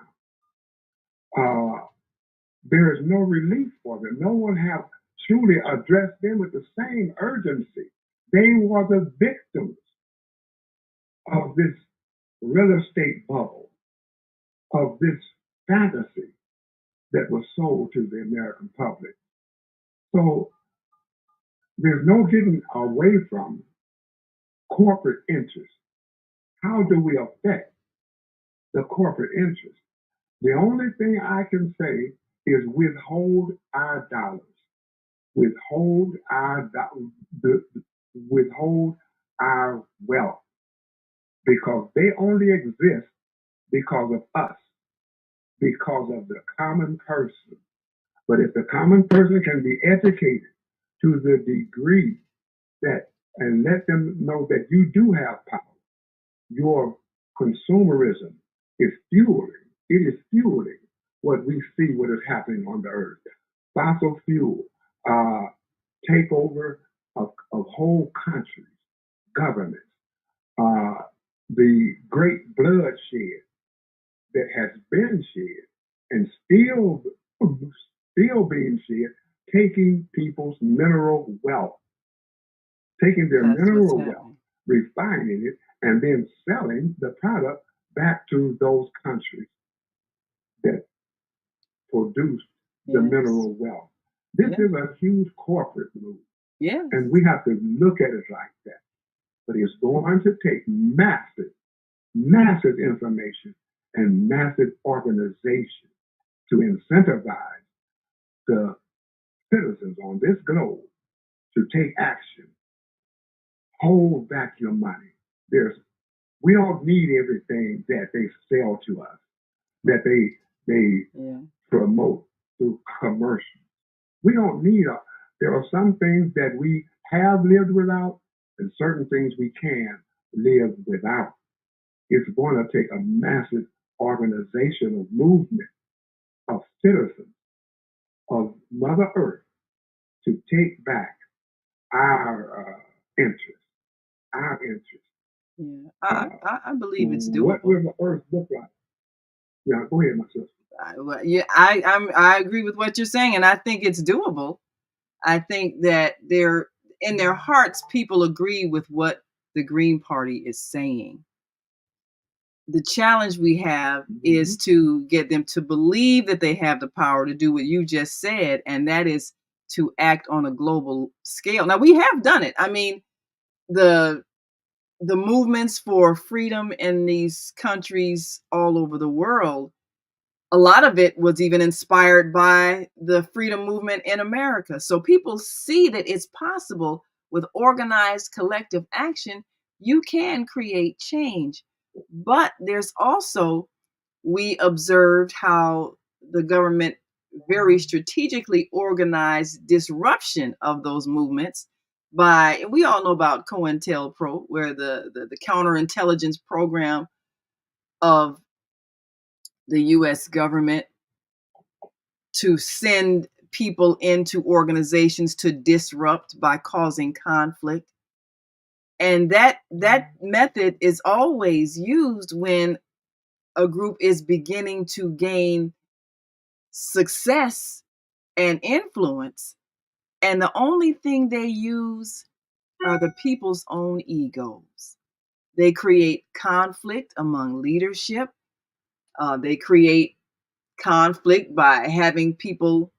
there is no relief for them. No one has truly addressed them with the same urgency. They were the victims of this real estate bubble, of this fantasy that was sold to the American public. So there's no getting away from corporate interest. How do we affect the corporate interest? The only thing I can say is withhold our dollars, withhold our wealth, because they only exist because of us, because of the common person. But if the common person can be educated to the degree that, and let them know that you do have power, your consumerism is fueling what we see, what is happening on the earth. Fossil fuel, takeover of whole countries, governments, the great bloodshed that has been shed and still being shed, taking people's mineral wealth, taking their mineral wealth, refining it, and then selling the product back to those countries that produced the mineral wealth. This is a huge corporate move. Yes. And we have to look at it like that. But it's going to take massive information and massive organization to incentivize the citizens on this globe to take action. Hold back your money. We don't need everything that they sell to us, that they promote through commercials. We don't need there are some things that we have lived without and certain things we can live without. It's going to take a massive organizational movement of citizens of Mother Earth to take back our interest. Our interest. Yeah, I believe it's What doable. will the earth look like? Yeah, go ahead, my sister. I agree with what you're saying, and I think it's doable. I think that in their hearts, people agree with what the Green Party is saying. The challenge we have is to get them to believe that they have the power to do what you just said, and that is to act on a global scale. Now, we have done it. I mean, the movements for freedom in these countries all over the world, a lot of it was even inspired by the freedom movement in America. So people see that it's possible with organized collective action, you can create change. But there's also, we observed how the government very strategically organized disruption of those movements by, we all know about COINTELPRO, where the counterintelligence program of the US government to send people into organizations to disrupt by causing conflict. And that method is always used when a group is beginning to gain success and influence. And the only thing they use are the people's own egos. They create conflict among leadership. They create conflict by having people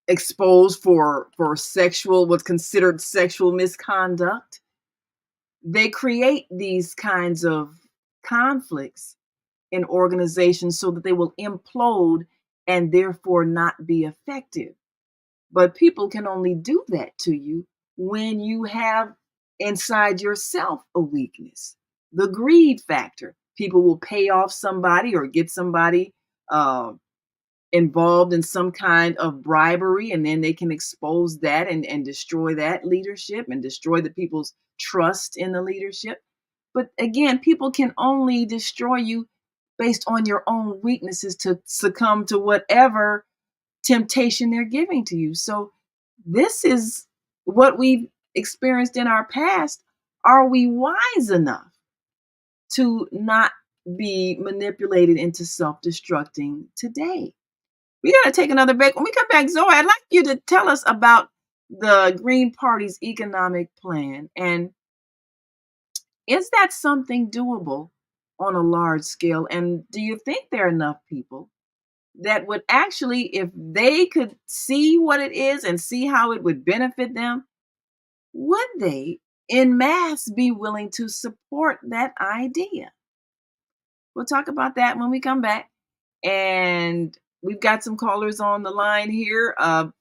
exposed for what's considered sexual misconduct. They create these kinds of conflicts in organizations so that they will implode and therefore not be effective. But people can only do that to you when you have inside yourself a weakness. The greed factor. People will pay off somebody or get somebody involved in some kind of bribery, and then they can expose that and destroy that leadership and destroy the people's trust in the leadership. But again, people can only destroy you based on your own weaknesses to succumb to whatever temptation they're giving to you. So this is what we've experienced in our past. Are we wise enough to not be manipulated into self-destructing today? We got to take another break. When we come back, Zoe, I'd like you to tell us about the Green Party's economic plan. And is that something doable on a large scale? And do you think there are enough people that would actually, if they could see what it is and see how it would benefit them, would they en masse be willing to support that idea? We'll talk about that when we come back. And we've got some callers on the line here.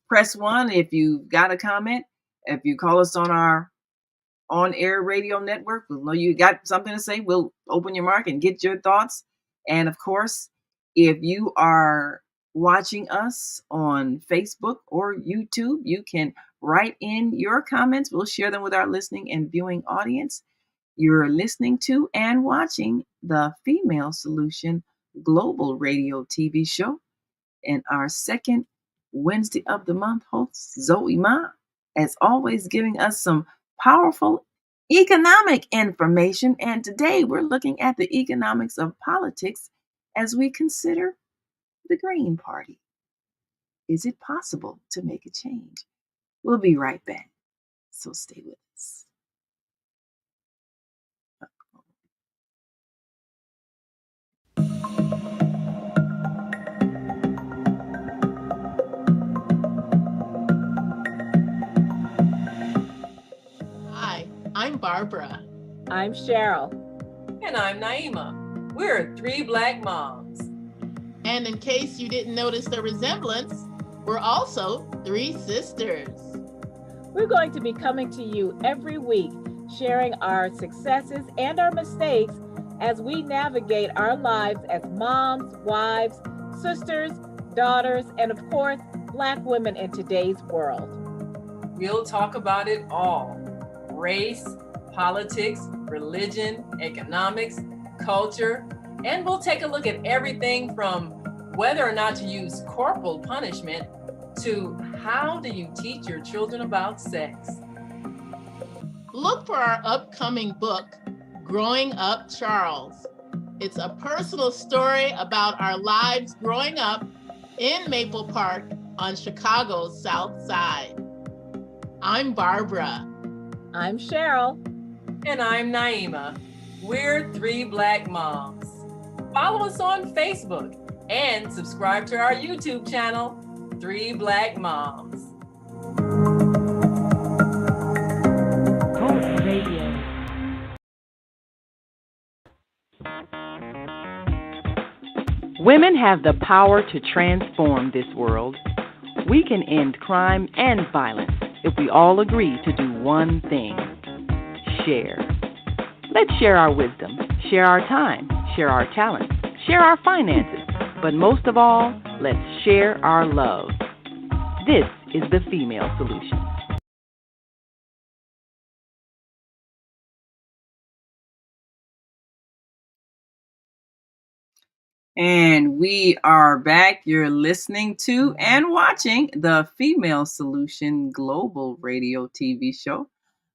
Press 1 if you've got a comment. If you call us on our on-air radio network, we'll know you got something to say. We'll open your mic and get your thoughts. And of course, if you are watching us on Facebook or YouTube, you can write in your comments. We'll share them with our listening and viewing audience. You're listening to and watching the Female Solution Global Radio TV show. And our second Wednesday of the month host, Zoe Ma, as always, giving us some powerful economic information. And today we're looking at the economics of politics as we consider the Green Party. Is it possible to make a change? We'll be right back. So stay with us. Hi, I'm Barbara. I'm Cheryl. And I'm Naima. We're 3 Black moms. And in case you didn't notice the resemblance, we're also 3 sisters. We're going to be coming to you every week, sharing our successes and our mistakes as we navigate our lives as moms, wives, sisters, daughters, and of course, Black women in today's world. We'll talk about it all: race, politics, religion, economics, culture, and we'll take a look at everything from whether or not to use corporal punishment to How do you teach your children about sex? Look for our upcoming book, Growing Up Charles. It's a personal story about our lives growing up in Maple Park on Chicago's South Side. I'm Barbara. I'm Cheryl. And I'm Naima. We're 3 Black Moms. Follow us on Facebook and subscribe to our YouTube channel, 3 Black Moms. Hope Radio. Women have the power to transform this world. We can end crime and violence if we all agree to do one thing: share. Let's share our wisdom, share our time, share our talents, share our finances, but most of all, let's share our love. This is the Female Solution. And we are back. You're listening to and watching the Female Solution Global Radio TV show.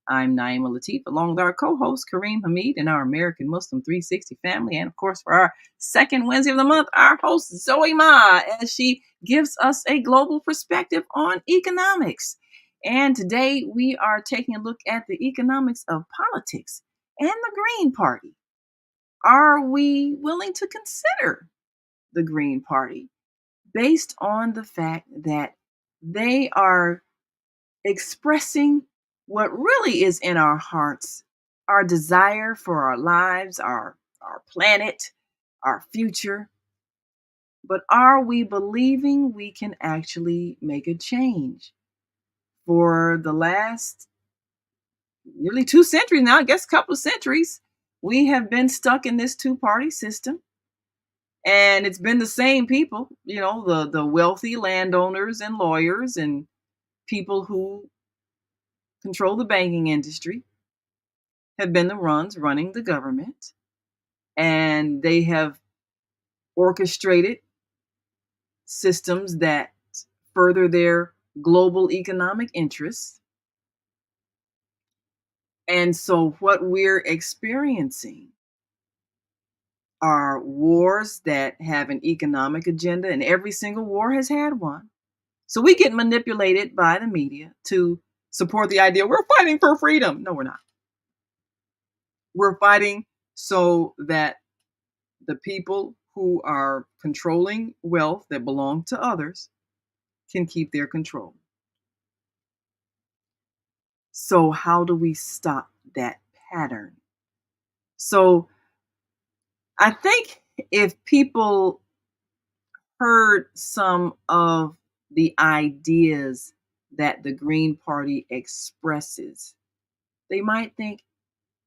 I'm Naima Latif, along with our co-host Kareem Hamid and our American Muslim 360 family. And of course, for our second Wednesday of the month, our host Zoe Ma, as she gives us a global perspective on economics. And today we are taking a look at the economics of politics and the Green Party. Are we willing to consider the Green Party based on the fact that they are expressing what really is in our hearts, our desire for our lives, our planet, our future? But are we believing we can actually make a change? For the last nearly 2 centuries now, I guess a couple of centuries, we have been stuck in this two-party system. And it's been the same people, the wealthy landowners and lawyers and people who control the banking industry have been the ones running the government. And they have orchestrated systems that further their global economic interests. And so what we're experiencing are wars that have an economic agenda, and every single war has had one. So we get manipulated by the media to support the idea we're fighting for freedom. No, we're not. We're fighting so that the people who are controlling wealth that belong to others can keep their control. So how do we stop that pattern? So I think if people heard some of the ideas that the Green Party expresses, they might think,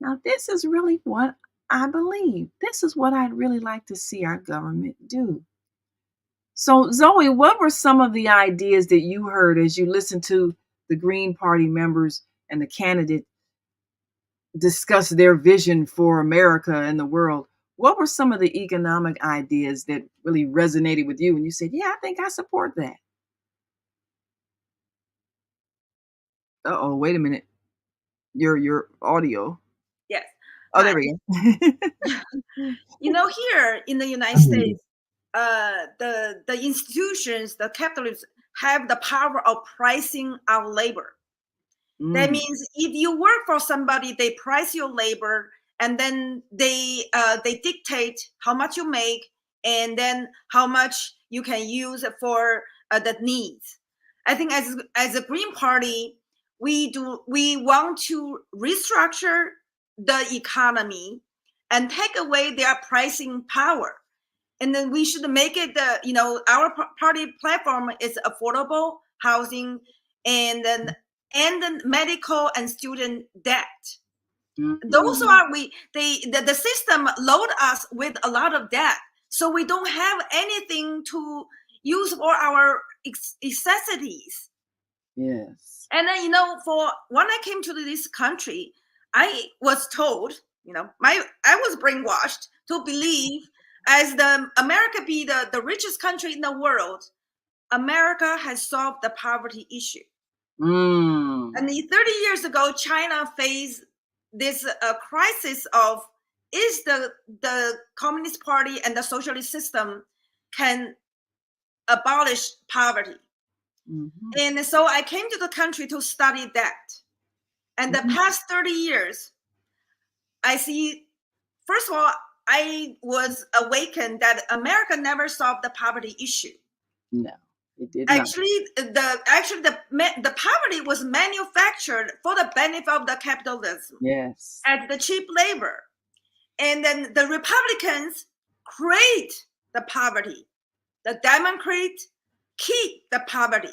now this is really what I believe. This is what I'd really like to see our government do. So Zoe, what were some of the ideas that you heard as you listened to the Green Party members and the candidate discuss their vision for America and the world? What were some of the economic ideas that really resonated with you and you said, yeah, I think I support that? Uh-oh, wait a minute. Your audio. Yes. Oh, there we go. Here in the United States, the institutions, the capitalists have the power of pricing our labor. That means if you work for somebody, they price your labor, and then they dictate how much you make, and then how much you can use for the needs. I think as a Green Party, we want to restructure the economy and take away their pricing power. And then we should make it our party platform is affordable housing, and then medical and student debt. Mm-hmm. Those are the system load us with a lot of debt, so we don't have anything to use for our necessities. Yes. And then for when I came to this country, I was told, I was brainwashed to believe, as the America be the richest country in the world, America has solved the poverty issue. Mm. And 30 years ago, China faced this crisis of, is the Communist Party and the socialist system can abolish poverty. Mm-hmm. And so I came to the country to study that. And the past 30 years, I see, first of all, I was awakened that America never solved the poverty issue. No, it did not. Actually, the poverty was manufactured for the benefit of the capitalism. Yes. At the cheap labor. And then the Republicans create the poverty. The Democrats keep the poverty.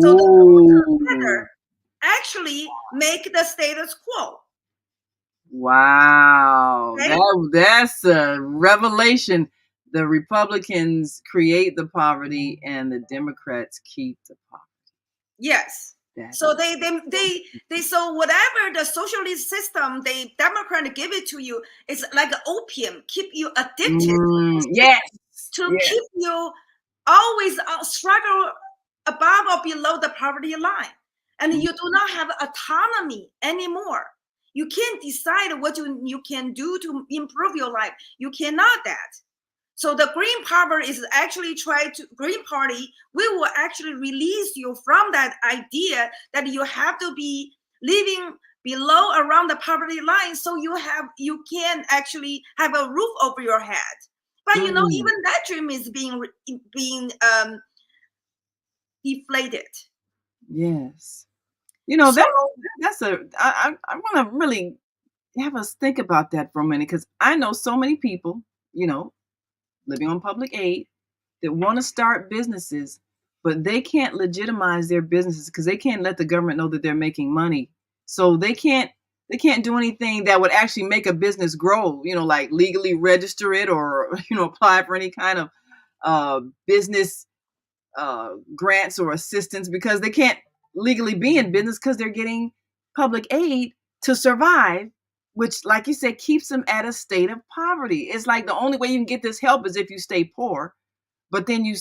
So the actually make the status quo. Wow. Right? That's a revelation. The Republicans create the poverty and the Democrats keep the poverty. Yes. So they so whatever the socialist system they Democrat give it to you, it's like opium, keep you addicted. Yes. To keep you always struggle above or below the poverty line. And you do not have autonomy anymore. You can't decide what you can do to improve your life. You cannot that. So the Green Party is actually Green Party, we will actually release you from that idea that you have to be living below around the poverty line so you can actually have a roof over your head. But you know, even that dream is being deflated. Yes. You know, that's I want to really have us think about that for a minute, because I know so many people, you know, living on public aid that want to start businesses, but they can't legitimize their businesses because they can't let the government know that they're making money. So they can't do anything that would actually make a business grow, you know, like legally register it or, you know, apply for any kind of business grants or assistance, because they can't legally be in business because they're getting public aid to survive, which, like you said, keeps them at a state of poverty. It's like the only way you can get this help is if you stay poor, but then you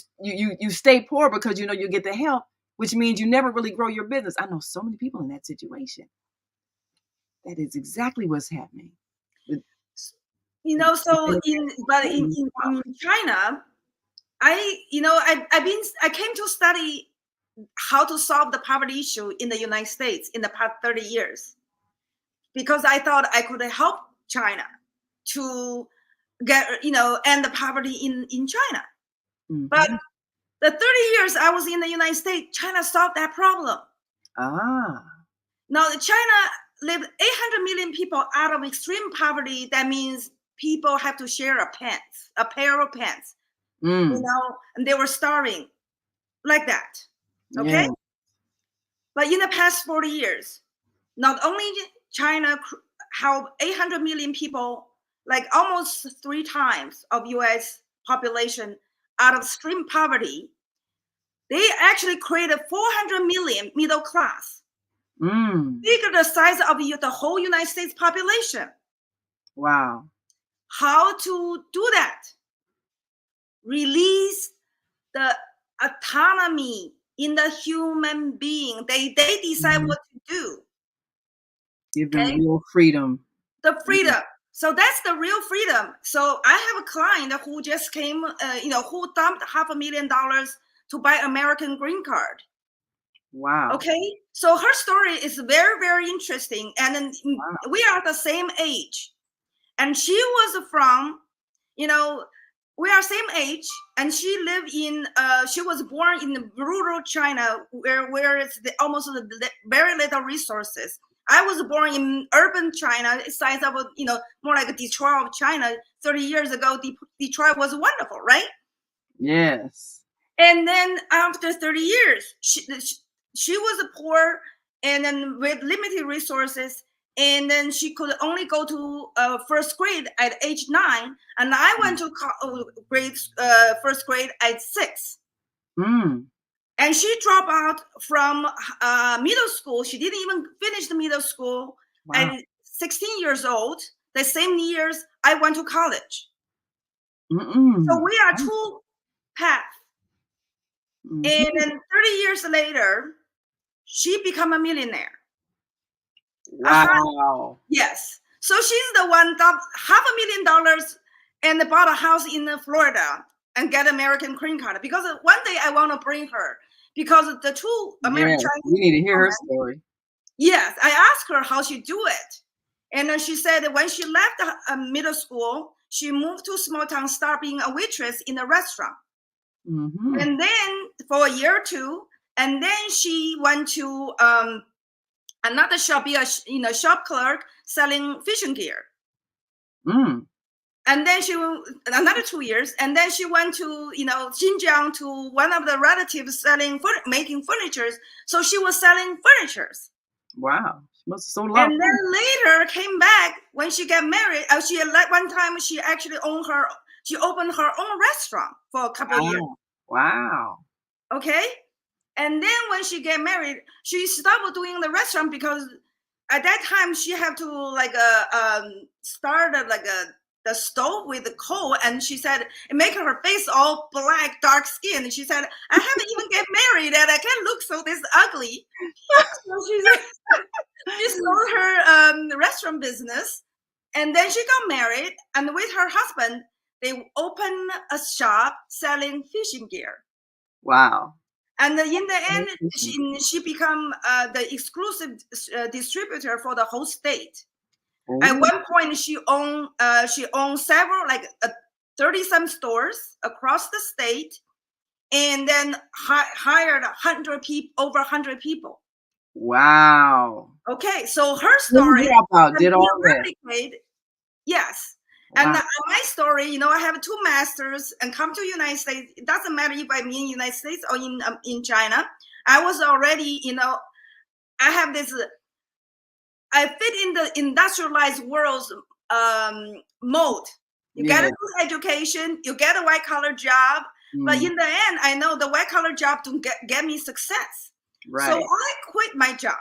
stay poor because you know you get the help, which means you never really grow your business. I know so many people in that situation. That is exactly what's happening. You know, so in China, I came to study how to solve the poverty issue in the United States in the past 30 years, because I thought I could help China to get, end the poverty in China. Mm-hmm. But the 30 years I was in the United States, China solved that problem. Now China lived 800 million people out of extreme poverty. That means people have to share a pair of pants. And they were starving like that. Okay. Yeah. But in the past 40 years, not only China helped 800 million people, like almost 3 times of US population out of extreme poverty, they actually created 400 million middle class. Bigger the size of the whole United States population. Wow. How to do that? Release the autonomy in the human being. They decide what to do. Give them real freedom. The freedom. So that's the real freedom. So I have a client who just came, who dumped $500,000 to buy American green card. Wow. Okay. So her story is very, very interesting. And then we are the same age. And she was from, we are same age, and she lived in. She was born in rural China, where it's almost very little resources. I was born in urban China, size of more like Detroit of China. 30 years ago, Detroit was wonderful, right? Yes. And then after 30 years, she was poor, and then with limited resources. And then she could only go to first grade at age 9, and I went to first grade at 6. And she dropped out from middle school. She didn't even finish the middle school. At 16 years old. The same years I went to college. So we are two paths. Mhm. And then 30 years later, she became a millionaire. Wow. Yes. So she's the one that $500,000 and bought a house in Florida and get American green card. Because one day I want to bring her because the two American Yeah, Chinese we need to hear her women, story. yes, I asked her how she do it. And then she said that when she left middle school, she moved to a small town, start being a waitress in a restaurant. Mhm. And then for a year or two, and then she went to another shop, be a shop clerk selling fishing gear. Mm. And then she another 2 years, and then she went to Xinjiang to one of the relatives selling making furnitures. So she was selling furnitures. Wow. She must have sold a lot. And then later came back when she got married. She like one time she actually opened her own restaurant for a couple of years. Wow. Okay. And then when she get married, she stopped doing the restaurant because at that time she had to start the stove with the coal, and she said it make her face all black, dark skin. And she said, I haven't even get married and I can't look so this ugly. So she sold her restaurant business, and then she got married, and with her husband, they opened a shop selling fishing gear. Wow. And in the end, she became the exclusive distributor for the whole state. Oh. At one point, she owned several, 30-some stores across the state, and then hired over 100 people. Wow. Okay, so her story did all that. Yes. Wow. And my story, I have 2 masters and come to United States. It doesn't matter if I'm in United States or in China. I was already, I have this, I fit in the industrialized world's mode. You get a good education, you get a white collar job, but in the end, I know the white collar job don't get me success. Right. So I quit my job.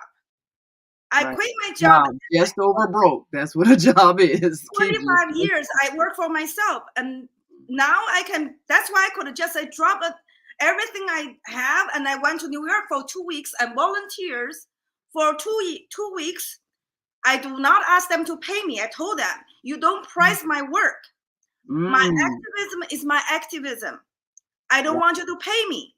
I quit my job. Just over broke. That's what a job is. 25 years I work for myself, and now that's why I could just drop everything I have, and I went to New York for 2 weeks and volunteers for 2 weeks. I do not ask them to pay me. I told them, you don't price my work. My activism is my activism. I don't want you to pay me.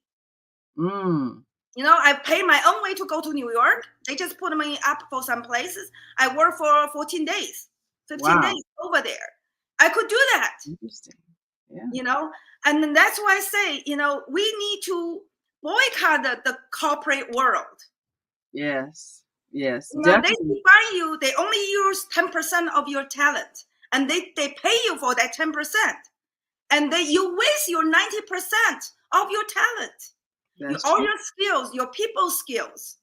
I pay my own way to go to New York. They just put me up for some places. I work for 14 days, 15 days over there. I could do that. Interesting. Yeah. And then that's why I say, we need to boycott the corporate world. Yes. Yes. They define you. They only use 10% of your talent, and they pay you for that 10%. And you waste your 90% of your talent. All your skills, your people skills,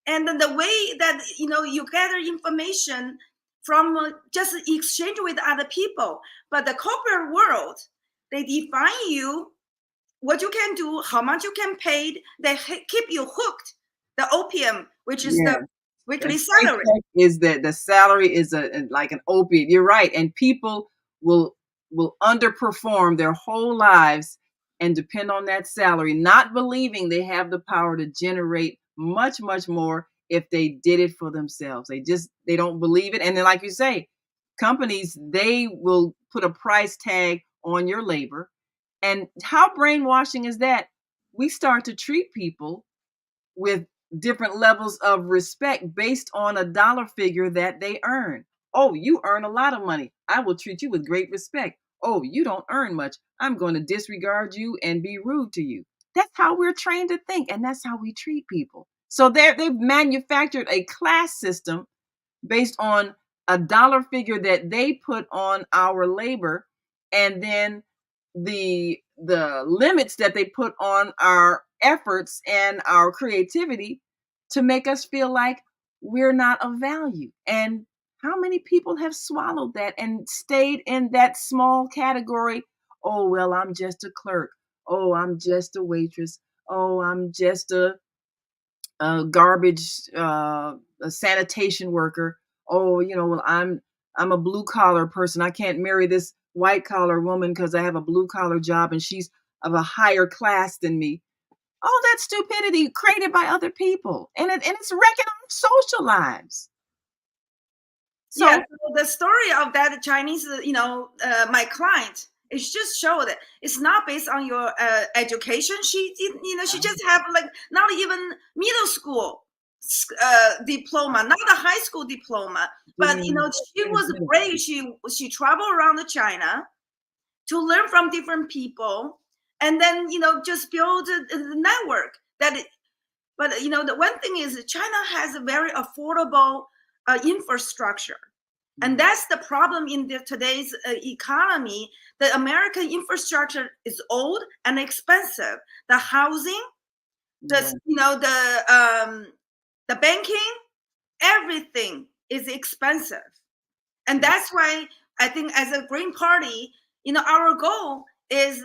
and then the way that you gather information from just exchange with other people. But the corporate world, they define you, what you can do, how much you can pay. They keep you hooked. The opium, which is the weekly salary, is that the salary is like an opiate. You're right, and people will underperform their whole lives and depend on that salary, not believing they have the power to generate much, much more if they did it for themselves. They don't believe it. And then, like you say, companies, they will put a price tag on your labor. And how brainwashing is that? We start to treat people with different levels of respect based on a dollar figure that they earn. Oh, you earn a lot of money. I will treat you with great respect. Oh, you don't earn much. I'm going to disregard you and be rude to you. That's how we're trained to think, and that's how we treat people. So they've manufactured a class system based on a dollar figure that they put on our labor, and then the limits that they put on our efforts and our creativity to make us feel like we're not of value. And how many people have swallowed that and stayed in that small category? Oh, well, I'm just a clerk. Oh, I'm just a waitress. Oh, I'm just a garbage, a sanitation worker. Oh, well, I'm a blue collar person. I can't marry this white collar woman because I have a blue collar job and she's of a higher class than me. All that stupidity created by other people, and it's wrecking our social lives. So yeah, so the story of that Chinese, my client, it just showed that it's not based on your education. She just have like not even middle school diploma, not a high school diploma, but she was brave. She traveled around China to learn from different people, and then just build a network but the one thing is China has a very affordable infrastructure, and that's the problem in today's economy. The American infrastructure is old and expensive. The housing, the banking, everything is expensive. And that's why I think as a Green Party, our goal is,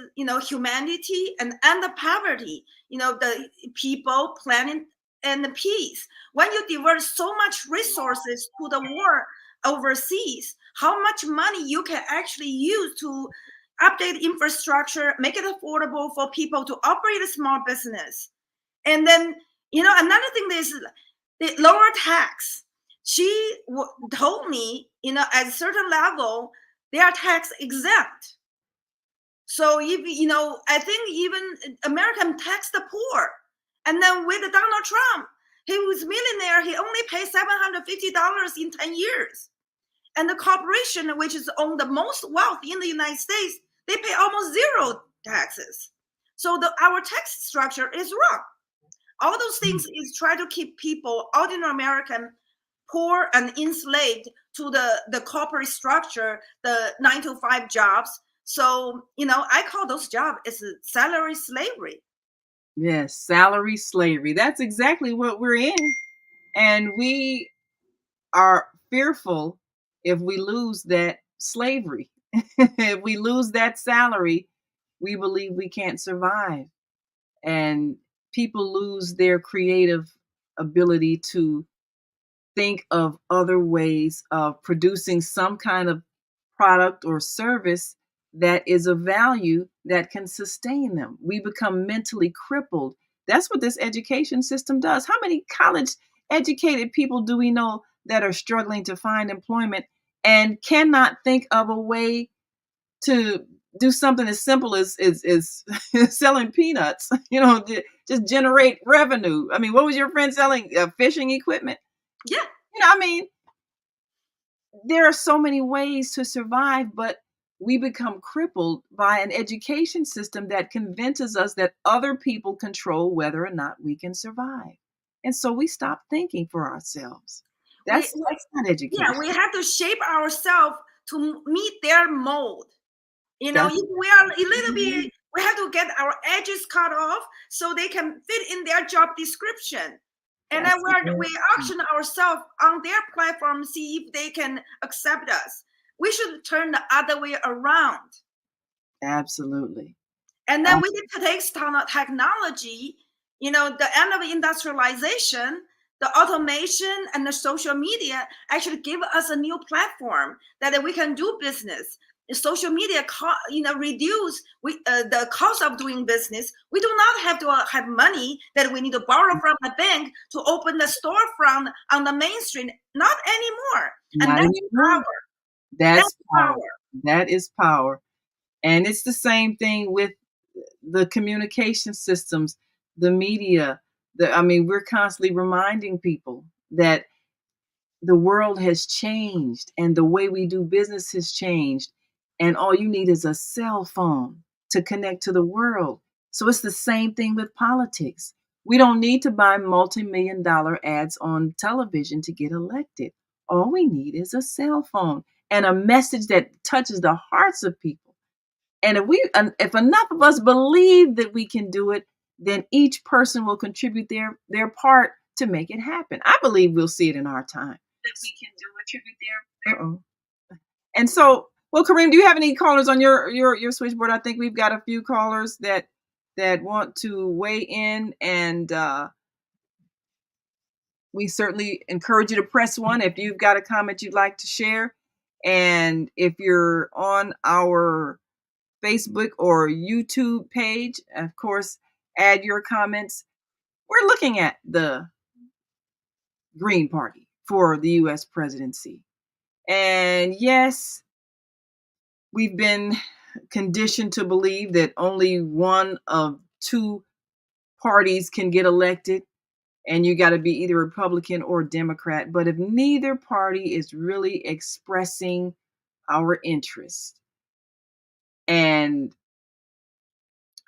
humanity and end the poverty, the people, planet, and the peace. When you divert so much resources to the war overseas, how much money you can actually use to update infrastructure, make it affordable for people to operate a small business. And then, another thing is the lower tax. She told me, at a certain level, they are tax exempt. So if I think even American tax the poor. And then with Donald Trump, he was millionaire. He only paid $750 in 10 years. And the corporation, which is own the most wealth in the United States, they pay almost zero taxes. So our tax structure is wrong. All those things is try to keep people, ordinary American, poor and enslaved to the corporate structure, the 9-to-5 jobs. So, I call those jobs is salary slavery. Yes, salary slavery. That's exactly what we're in. And we are fearful if we lose that slavery. If we lose that salary, we believe we can't survive. And people lose their creative ability to think of other ways of producing some kind of product or service that is of value that can sustain them. We become mentally crippled. That's what this education system does. How many college educated people do we know that are struggling to find employment and cannot think of a way to do something as simple as selling peanuts, just generate revenue? I mean, what was your friend selling? Fishing equipment? Yeah. I mean, there are so many ways to survive, but we become crippled by an education system that convinces us that other people control whether or not we can survive. And so we stop thinking for ourselves. That's not education. Yeah, we have to shape ourselves to meet their mold. If we are a little bit, we have to get our edges cut off so they can fit in their job description. And then we auction ourselves on their platform, see if they can accept us. We should turn the other way around. Absolutely. And then with today's technology, the end of industrialization, the automation and the social media actually give us a new platform that we can do business. The social media, reduce the cost of doing business. We do not have to have money that we need to borrow from the bank to open the storefront on the main street. Not anymore. Not and that's anymore. power. That's power. That is power. And it's the same thing with the communication systems, the media. We're constantly reminding people that the world has changed and the way we do business has changed. And all you need is a cell phone to connect to the world. So it's the same thing with politics. We don't need to buy multi-million-dollar ads on television to get elected. All we need is a cell phone and a message that touches the hearts of people. And if enough of us believe that we can do it, then each person will contribute their part to make it happen. I believe we'll see it in our time. That we can do attribute their. And so, well, Kareem, do you have any callers on your switchboard? I think we've got a few callers that want to weigh in, and we certainly encourage you to press 1 if you've got a comment you'd like to share. And if you're on our Facebook or YouTube page, of course, add your comments. We're looking at the Green Party for the US presidency. And yes, we've been conditioned to believe that only one of two parties can get elected, and you got to be either Republican or Democrat. But if neither party is really expressing our interest, and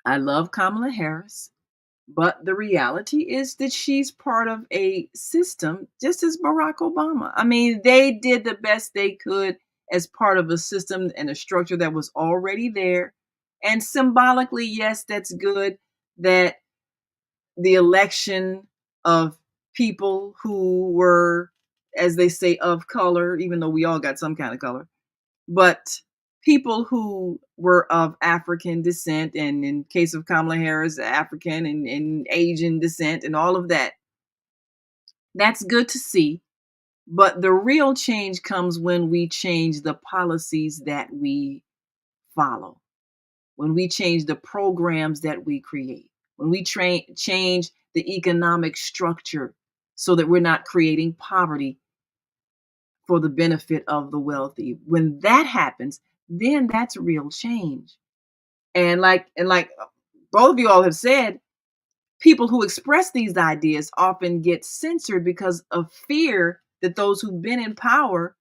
I love Kamala Harris, but the reality is that she's part of a system, just as Barack Obama. I mean, they did the best they could as part of a system and a structure that was already there. And symbolically, yes, that's good that the election of people who were, as they say, of color, even though we all got some kind of color, but people who were of African descent, and in case of Kamala Harris, African and Asian descent, and all of that. That's good to see. But the real change comes when we change the policies that we follow, when we change the programs that we create, when we change the economic structure so that we're not creating poverty for the benefit of the wealthy. When that happens, then that's real change. And like both of you all have said, people who express these ideas often get censored because of fear that those who've been in power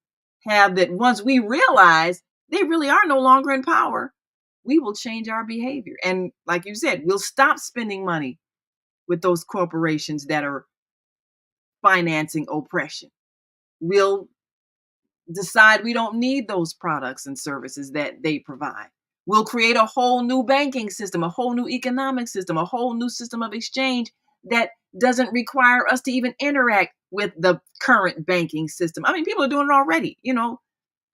have, that once we realize they really are no longer in power, we will change our behavior. And like you said, we'll stop spending money with those corporations that are financing oppression. We'll decide we don't need those products and services that they provide. We'll create a whole new banking system, a whole new economic system, a whole new system of exchange that doesn't require us to even interact with the current banking system. I mean, people are doing it already,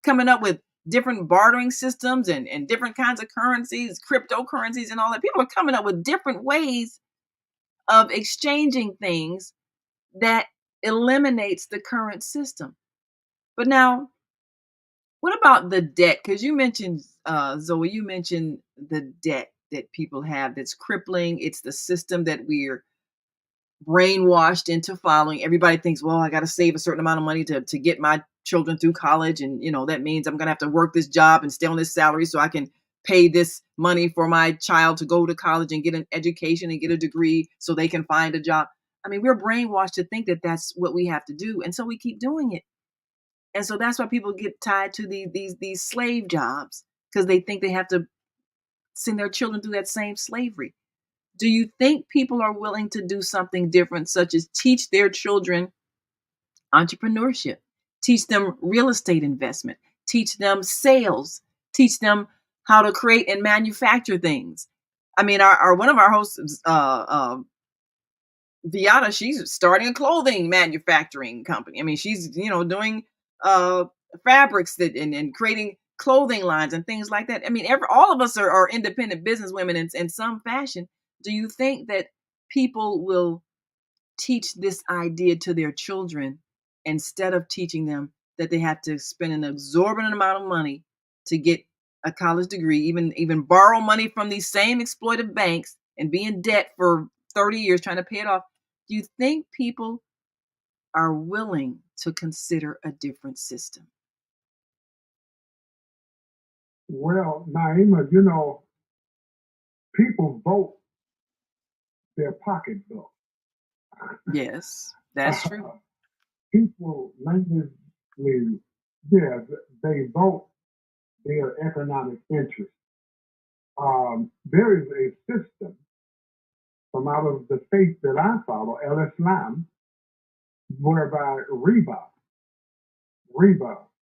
coming up with different bartering systems and different kinds of currencies, cryptocurrencies and all that. People are coming up with different ways of exchanging things that eliminates the current system. But now, what about the debt? Because you mentioned, Zoe, you mentioned the debt that people have that's crippling. It's the system that we're brainwashed into following. Everybody thinks, well, I got to save a certain amount of money to get my children through college. And, that means I'm going to have to work this job and stay on this salary so I can pay this money for my child to go to college and get an education and get a degree so they can find a job. I mean, we're brainwashed to think that that's what we have to do. And so we keep doing it. And so that's why people get tied to these slave jobs, because they think they have to send their children through that same slavery. Do you think people are willing to do something different, such as teach their children entrepreneurship, teach them real estate investment, teach them sales, teach them how to create and manufacture things? I mean, our one of our hosts, Viata, she's starting a clothing manufacturing company. I mean, she's doing uh fabrics that and creating clothing lines and things like that. I mean, all of us are independent business women in some fashion. Do you think that people will teach this idea to their children instead of teaching them that they have to spend an exorbitant amount of money to get a college degree, even borrow money from these same exploitive banks and be in debt for 30 years trying to pay it off? Do you think people are willing to consider a different system? Well, Naima, people vote their pocketbook. Yes, that's true. People mainly, yeah, they vote their economic interest. There is a system from out of the faith that I follow, El Islam, whereby riba,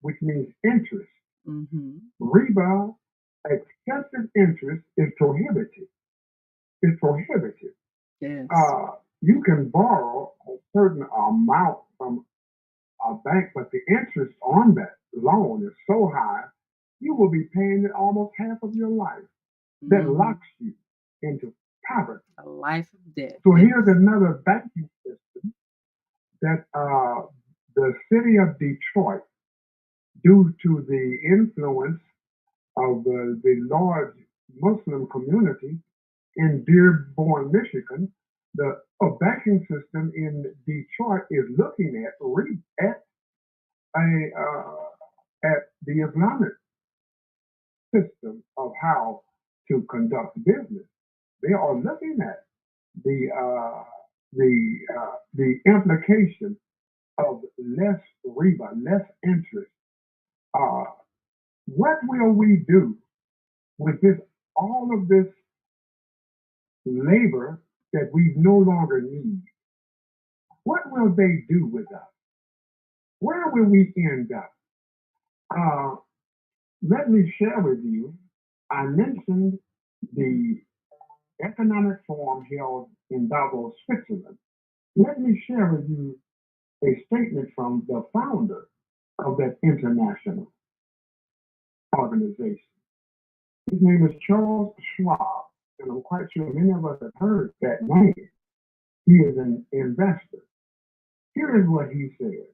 which means interest. Mm-hmm. Riba, excessive interest, is prohibited. It's prohibited. Yes. You can borrow a certain amount from a bank, but the interest on that loan is so high, you will be paying it almost half of your life. That locks you into poverty. A life of debt. So here's another banking system that the city of Detroit, due to the influence of the large Muslim community, in Dearborn, Michigan, a banking system in Detroit is looking at the Islamic system of how to conduct business. They are looking at the implication of less riba, less interest. What will we do with all of this labor that we no longer need? What will they do with us? Where will we end up? Let me share with you. I mentioned the economic forum held in Davos, Switzerland. Let me share with you a statement from the founder of that international organization. His name is Charles Schwab, and I'm quite sure many of us have heard that name. He is an investor. Here is what he says.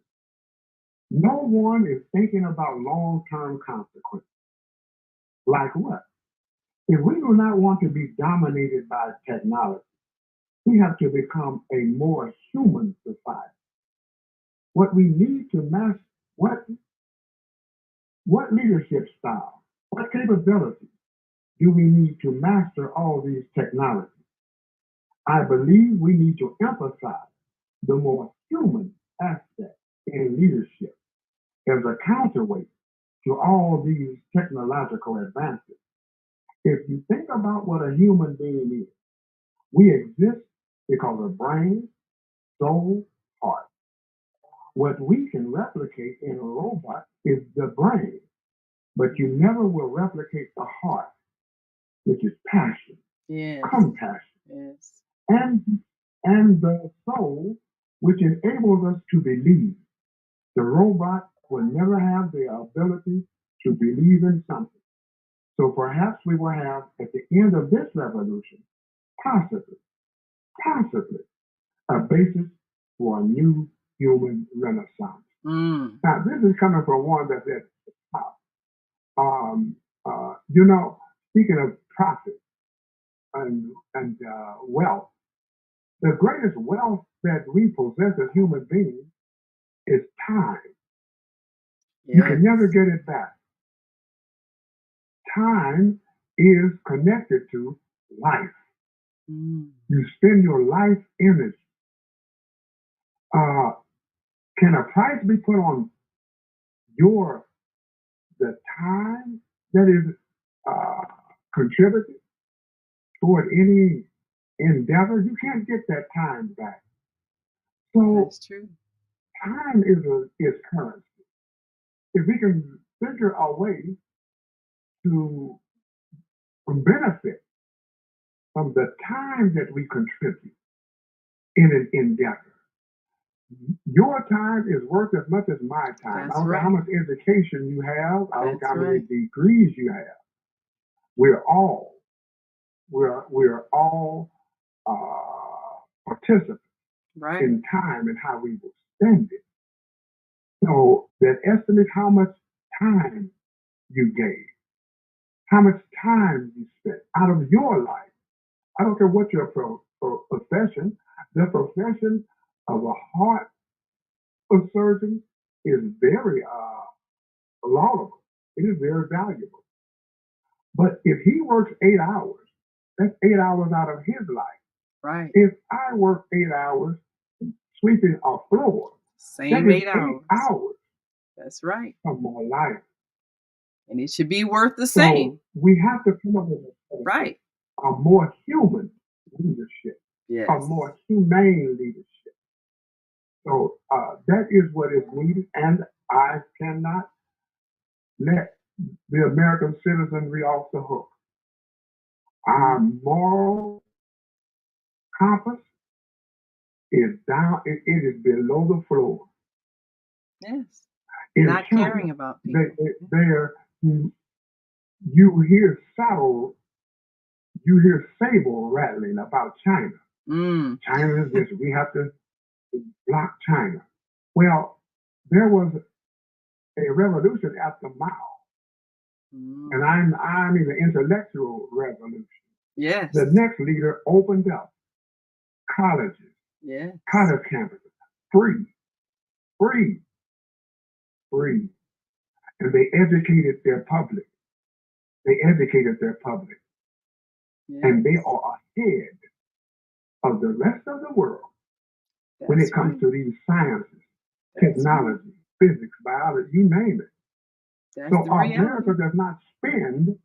No one is thinking about long-term consequences. Like what? If we do not want to be dominated by technology, we have to become a more human society. What we need to master, what leadership style, what capabilities do we need to master all these technologies? I believe we need to emphasize the more human aspect in leadership as a counterweight to all these technological advances. If you think about what a human being is, we exist because of brain, soul, heart. What we can replicate in a robot is the brain, but you never will replicate the heart, which is passion, compassion, and the soul, which enables us to believe. The robot will never have the ability to believe in something. So perhaps we will have, at the end of this revolution, possibly, a basis for a new human renaissance. Now, this is coming from one that's at the top. Speaking of profit and wealth, the greatest wealth that we possess as human beings is time. Yes. You can never get it back. Time is connected to life. You spend your life in it. Can a price be put on the time that is contributed toward any endeavor? You can't get that time back. So that's true. Time is currency. If we can figure a way to benefit from the time that we contribute in an endeavor. Your time is worth as much as my time. I don't care how much education you have. I don't care how many degrees you have. We're all participants in time and how we will spend it. So that estimates how much time you gave, how much time you spent out of your life. I don't care what your profession. The profession of a heart surgeon is very laudable. It is very valuable. But if he works 8 hours, that's 8 hours out of his life. Right. If I work 8 hours sweeping a floor, same 8 hours. 8 hours. That's right. Of my life. And it should be worth the same. So we have to come up with a more human leadership, a more humane leadership. So that is what is needed, and I cannot let the American citizenry off the hook. Our moral compass is down, it is below the floor. Yes. Not China, caring about people. You hear sable rattling about China. China is this, we have to block China. Well, there was a revolution after Mao. And I mean the intellectual revolution. Yes. The next leader opened up colleges, college campuses, free, and they educated their public. And they are ahead of the rest of the world when it comes to these sciences, technology, physics, biology, you name it. So America does not spend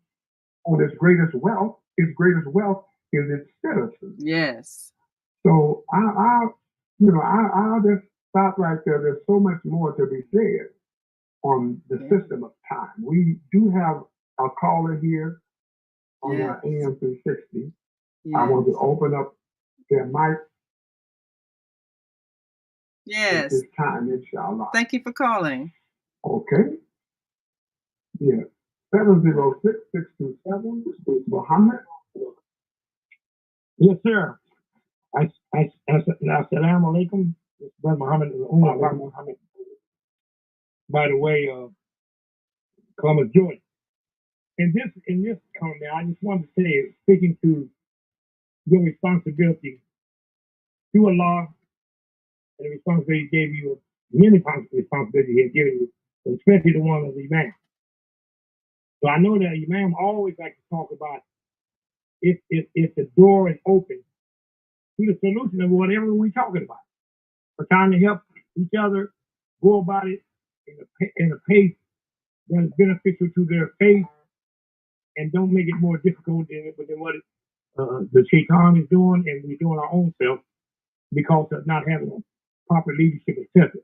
on its greatest wealth. Its greatest wealth is its citizens. Yes. So I'll just stop right there. There's so much more to be said on the system of time. We do have a caller here on our AM 360. I want to open up their mic. Yes. At this time, inshallah. Thank you for calling. Okay. Yeah. 706-627. Muhammad. Yes, sir. Assalamu alaikum. Brother Muhammad. Muhammad. By the way, Columbus, Georgia. In this comment, I just wanted to say, speaking to your responsibility to Allah and the responsibility He gave you, many responsibilities He has given you, especially the one of the Imam. So I know that Imam always like to talk about if the door is open to the solution of whatever we're talking about. We're trying to help each other go about it in a pace that is beneficial to their faith and don't make it more difficult than what the Shaitan is doing and we're doing our own self because of not having a proper leadership, etc.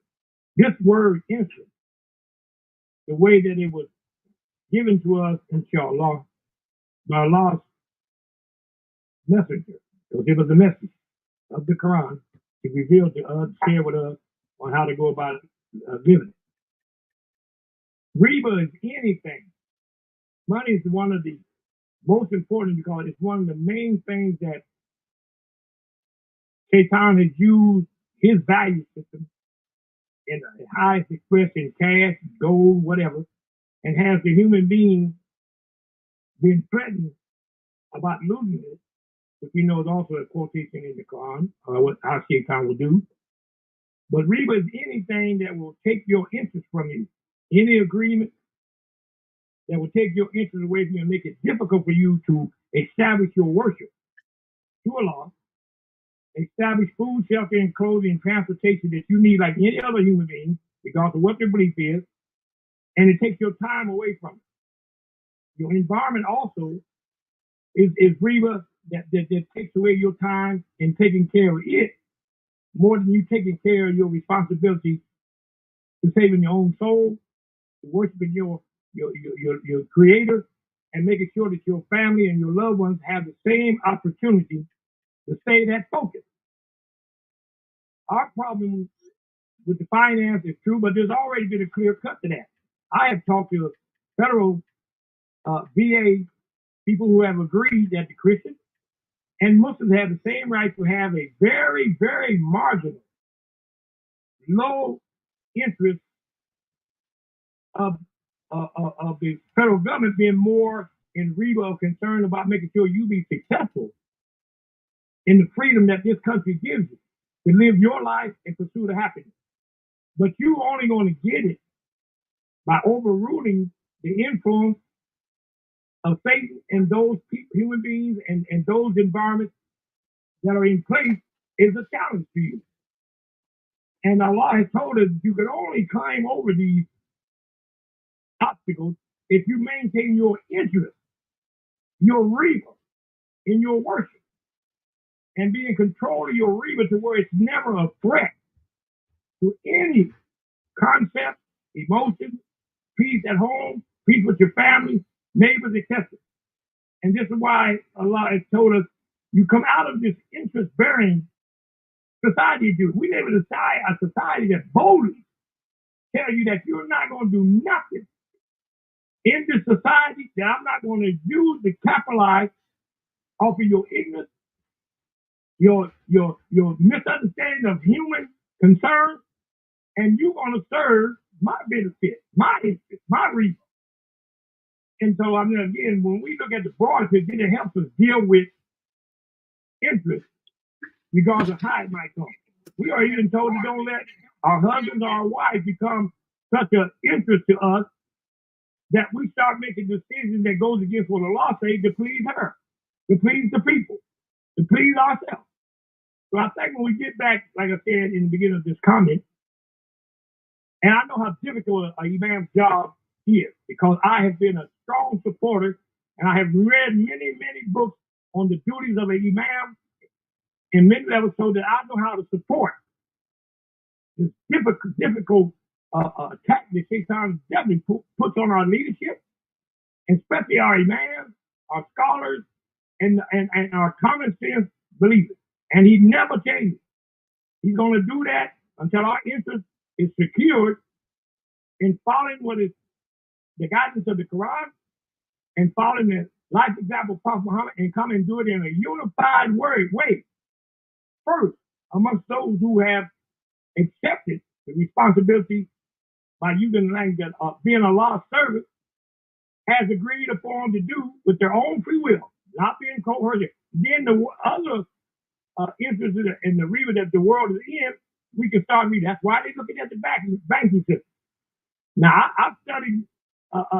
This word instant, the way that it was given to us, inshallah, by Allah's messenger, because it was a message of the Quran to reveal to us, share with us on how to go about living. Riba is anything. Money is one of the most important because it's one of the main things that Shaitan has used his value system in the highest expression, cash, gold, whatever, and has the human being been threatened about losing it, which we know is also a quotation in the Quran, how Shaitan will do. But riba is anything that will take your interest from you. Any agreement that will take your interest away from you and make it difficult for you to establish your worship to Allah, establish food, shelter, and clothing and transportation that you need like any other human being, regardless of what their belief is, and it takes your time away from it. Your environment also is riba that takes away your time in taking care of it more than you taking care of your responsibility to saving your own soul, to worshiping your creator, and making sure that your family and your loved ones have the same opportunity to stay that focus. Our problem with the finance is true, but there's already been a clear cut to that. I have talked to federal VA people who have agreed that the Christians and Muslims have the same right to have a very, very marginal, low interest of the federal government being more in riba of concern about making sure you be successful in the freedom that this country gives you to live your life and pursue the happiness. But you only going to get it by overruling the influence of Satan and those human beings and those environments that are in place is a challenge to you. And Allah has told us you can only climb over these obstacles if you maintain your interest, your riba in your worship, and be in control of your riba to where it's never a threat to any concept, emotion, peace at home, peace with your family, neighbors, etc. And this is why Allah has told us you come out of this interest-bearing society. We live in a society that boldly tell you that you're not going to do nothing in this society, that I'm not going to use to capitalize off of your ignorance, your misunderstanding of human concerns, and you're going to serve my benefit, my interest, my reason. And so, I mean, again, when we look at the broad picture, it helps us deal with interest, regardless of how it might come. We are even told to don't let our husbands or our wives become such an interest to us that we start making decisions that goes against what the law says to please her, to please the people, to please ourselves. So I think when we get back, like I said in the beginning of this comment, and I know how difficult an imam's job is because I have been a strong supporter and I have read many, many books on the duties of an imam in many levels so that I know how to support this difficult attack that Shaitan definitely puts on our leadership, especially our imams, our scholars, and our common sense believers. And he never changes. He's going to do that until our interest is secured in following what is the guidance of the Quran and following the life example of Prophet Muhammad and come and do it in a unified way. First, amongst those who have accepted the responsibility by using the language that being a law servant has agreed upon to do with their own free will, not being coerced. Then the other interests in the river that the world is in, we can start reading. That's why they're looking at the banking system. Now, I've studied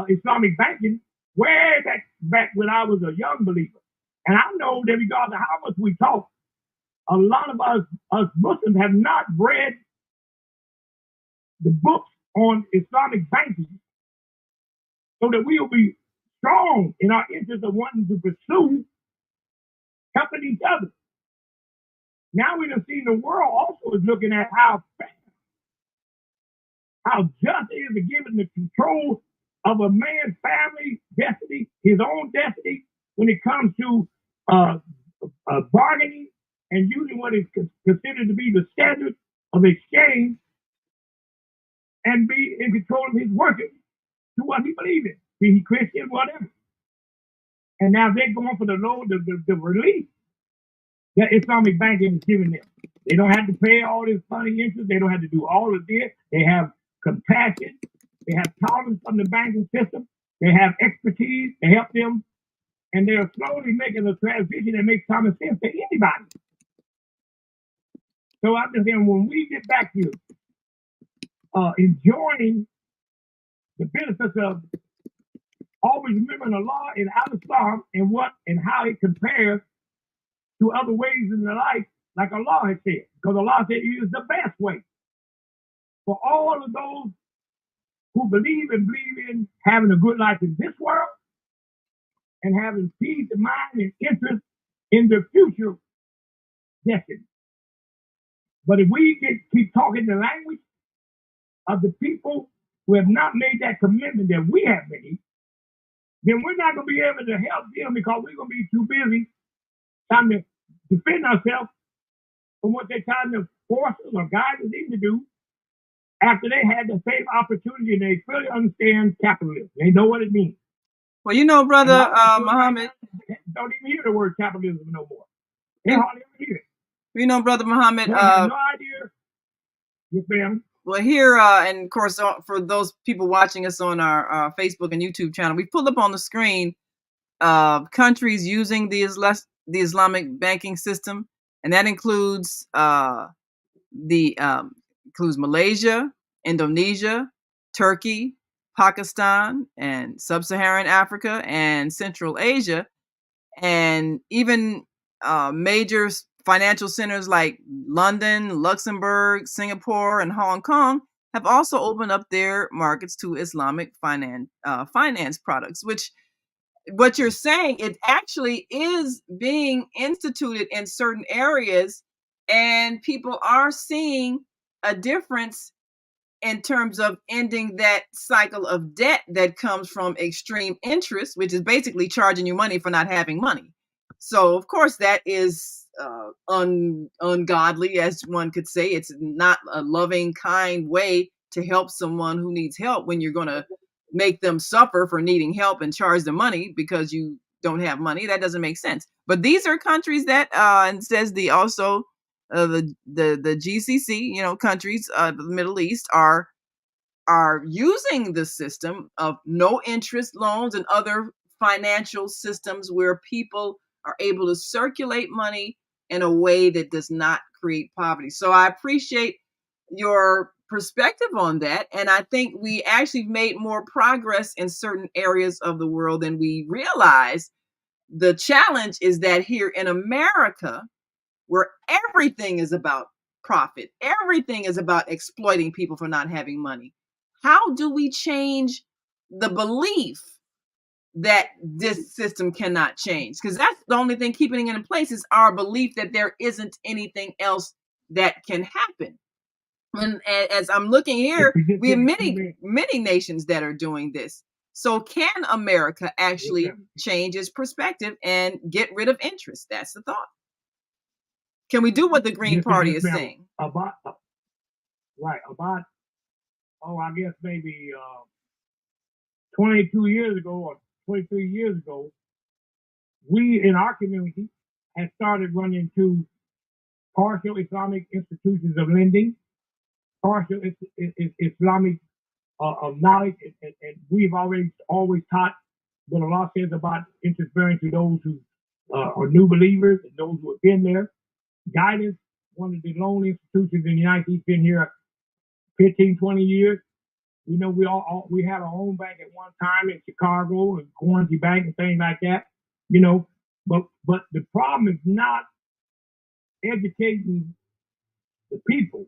Islamic banking way back when I was a young believer. And I know that regardless of how much we talk, a lot of us Muslims have not read the books on Islamic banking so that we will be strong in our interest of wanting to pursue helping each other. Now we have seen the world also is looking at how just it is to give the control of a man's family destiny, his own destiny, when it comes to bargaining and using what is considered to be the standard of exchange and be in control of his workers to what he believes in, be he Christian, whatever. And now they're going for the relief that Islamic banking is giving them. They don't have to pay all this funny interest. They don't have to do all of this. They have compassion. They have tolerance from the banking system. They have expertise to help them. And they're slowly making a transition that makes common sense to anybody. So I'm just saying, when we get back to enjoying the benefits of always remembering the law in Al-Islam and what and how it compares to other ways in the life, like Allah has said, because Allah said it is the best way for all of those who believe in having a good life in this world and having peace of mind and interest in their future destiny. But if we keep talking the language of the people who have not made that commitment that we have made, then we're not going to be able to help them because we're going to be too busy trying to defend ourselves from what they're trying to force us or guide us into do after they had the same opportunity and they fully understand capitalism. They know what it means. Well, you know, Brother Muhammad, don't even hear the word capitalism no more. They hardly ever hear it. You know, Brother Muhammad, no idea. Yes, ma'am. Well, here, and of course, for those people watching us on our Facebook and YouTube channel, we pulled up on the screen countries using the Islamic banking system, and that includes includes Malaysia, Indonesia, Turkey, Pakistan, and Sub-Saharan Africa, and Central Asia, and even major financial centers like London, Luxembourg, Singapore, and Hong Kong have also opened up their markets to Islamic finance products, which what you're saying, it actually is being instituted in certain areas, and people are seeing a difference in terms of ending that cycle of debt that comes from extreme interest, which is basically charging you money for not having money. So, of course, that is ungodly, as one could say. It's not a loving, kind way to help someone who needs help when you're going to make them suffer for needing help and charge them money because you don't have money. That doesn't make sense. But these are countries that, and says the GCC, countries, the Middle East are using the system of no interest loans and other financial systems where people are able to circulate money in a way that does not create poverty. So I appreciate your perspective on that. And I think we actually made more progress in certain areas of the world than we realize. The challenge is that here in America, where everything is about profit, everything is about exploiting people for not having money, how do we change the belief that this system cannot change? Because that's the only thing keeping it in place is our belief that there isn't anything else that can happen. And as I'm looking here, we have many nations that are doing this. So can America actually change its perspective and get rid of interest? That's the thought. Can we do what the Green Party is saying? I guess maybe 22 years ago or 23 years ago, we in our community had started running to partial Islamic institutions of lending, partial Islamic knowledge, and we've always taught what Allah says about interest bearing to those who are new believers and those who have been there. Guidance, one of the loan institutions in the United States, been here 15, 20 years. We know we had our own bank at one time in Chicago, and Quarantine Bank and things like that. But the problem is not educating the people;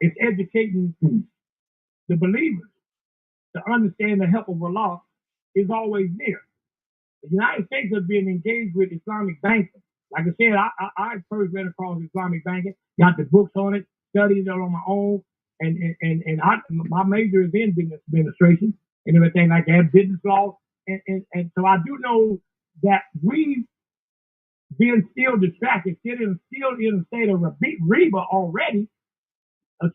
it's educating the believers to understand the help of Allah is always there. The United States has been engaged with Islamic banking. Like I said, I first read across Islamic banking, got the books on it, studied it on my own, and my major is in business administration and everything like that, business law, and so I do know that we've been still distracted, still in a state of Reba already,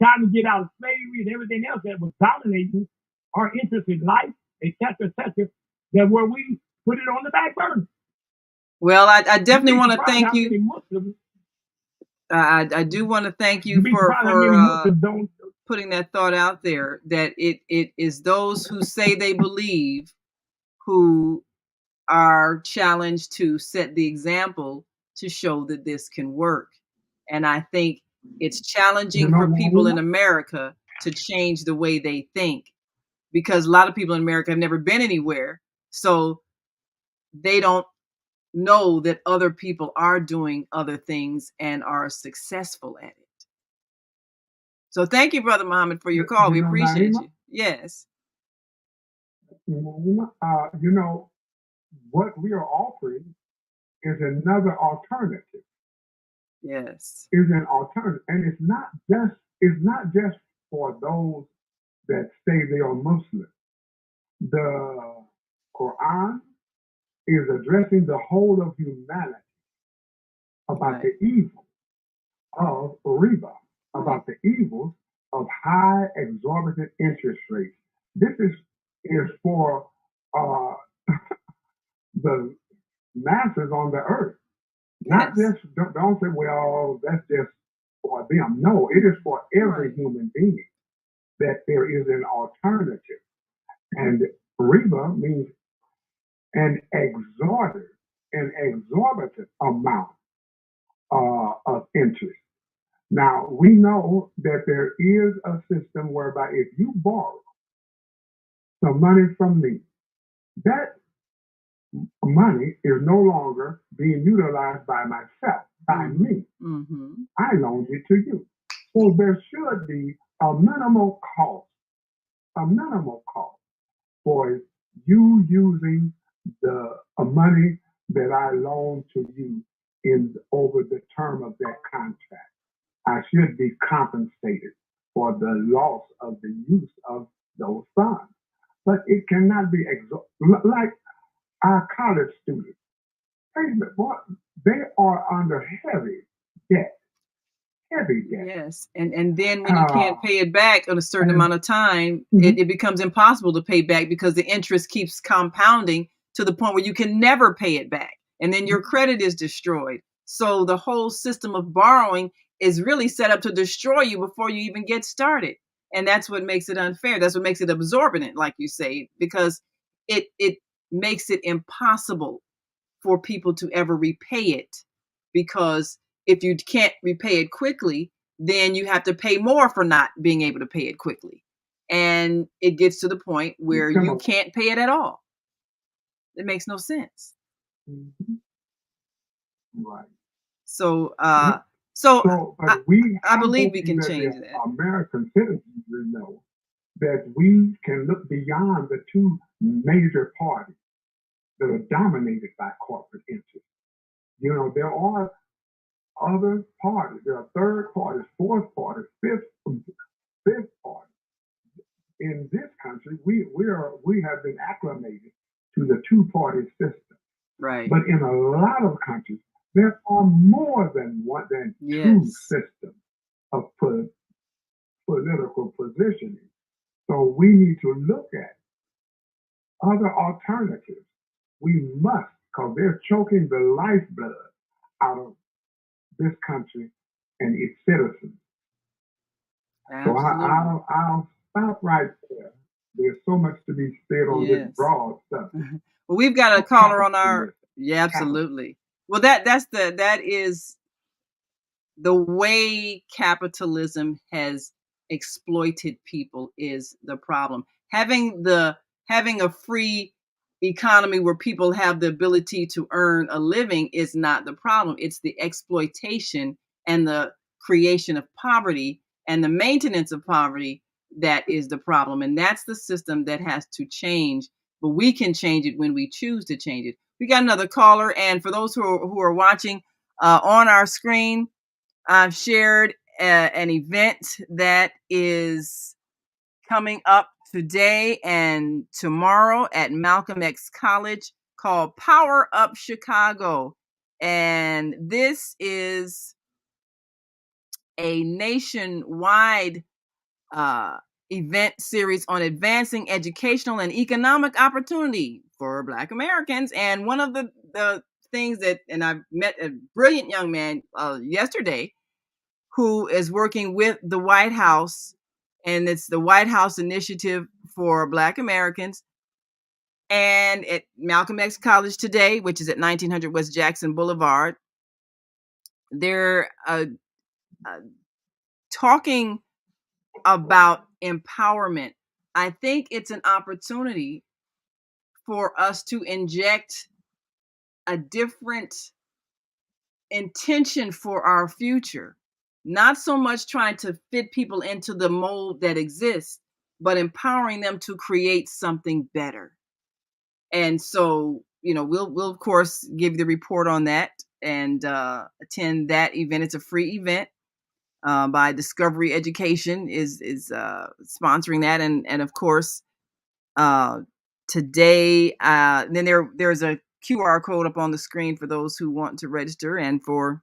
trying to get out of slavery and everything else that was dominating our interest in life, etc., that where we put it on the back burner. Well, I definitely want to thank you. I do want to thank you for putting that thought out there, that it is those who say they believe who are challenged to set the example to show that this can work. And I think it's challenging for people in America to change the way they think, because a lot of people in America have never been anywhere. So they don't know that other people are doing other things and are successful at it. So thank you, Brother Muhammad, for your call. We appreciate you. Yes. What we are offering is another alternative. Yes. Is an alternative. And it's not just for those that say they are Muslim. The Quran is addressing the whole of humanity about the evil of riba, about the evils of high exorbitant interest rates. This is for the masses on the earth. Not just, don't say, well, that's just for them. No, it is for every human being that there is an alternative. And riba means an exorbitant amount of interest. Now, we know that there is a system whereby if you borrow some money from me, that money is no longer being utilized by myself, by me. Mm-hmm. I loaned it to you. So there should be a minimal cost for you using the money that I loaned to you over the term of that contract. I should be compensated for the loss of the use of those funds. But it cannot be like our college students. They are under heavy debt. Yes, and then when you can't pay it back in a certain amount of time, it becomes impossible to pay back because the interest keeps compounding to the point where you can never pay it back. And then your credit is destroyed. So the whole system of borrowing is really set up to destroy you before you even get started. And that's what makes it unfair. That's what makes it absorbent, like you say, because it makes it impossible for people to ever repay it, because if you can't repay it quickly, then you have to pay more for not being able to pay it quickly. And it gets to the point where you can't pay it at all. It makes no sense. Mm-hmm. Right. So, but I believe we can change that. American citizens know that we can look beyond the two major parties that are dominated by corporate interests. You know, there are other parties. There are third parties, fourth parties, fifth parties. In this country, we have been acclimated to the two-party system. Right. But in a lot of countries, there are more than two systems of political positioning. So we need to look at other alternatives. We must, because they're choking the lifeblood out of this country and its citizens. Absolutely. So I'll stop right there. There's so much to be said on this broad subject. Well, we've got a caller on our. Yeah, absolutely. Well, that is the way capitalism has exploited people is the problem. Having a free economy where people have the ability to earn a living is not the problem. It's the exploitation and the creation of poverty and the maintenance of poverty that is the problem. And that's the system that has to change. But we can change it when we choose to change it. We got another caller, and for those who are watching on our screen, I've shared an event that is coming up today and tomorrow at Malcolm X College called Power Up Chicago. And this is a nationwide event series on advancing educational and economic opportunity for Black Americans. And one of the things that, and I met a brilliant young man yesterday who is working with the White House, and it's the White House Initiative for Black Americans. And at Malcolm X College today, which is at 1900 West Jackson Boulevard, they're talking about empowerment. I think it's an opportunity for us to inject a different intention for our future, not so much trying to fit people into the mold that exists, but empowering them to create something better. And so, we'll of course give you the report on that and attend that event. It's a free event by Discovery Education is sponsoring that, and of course today then there's a QR code up on the screen for those who want to register, and for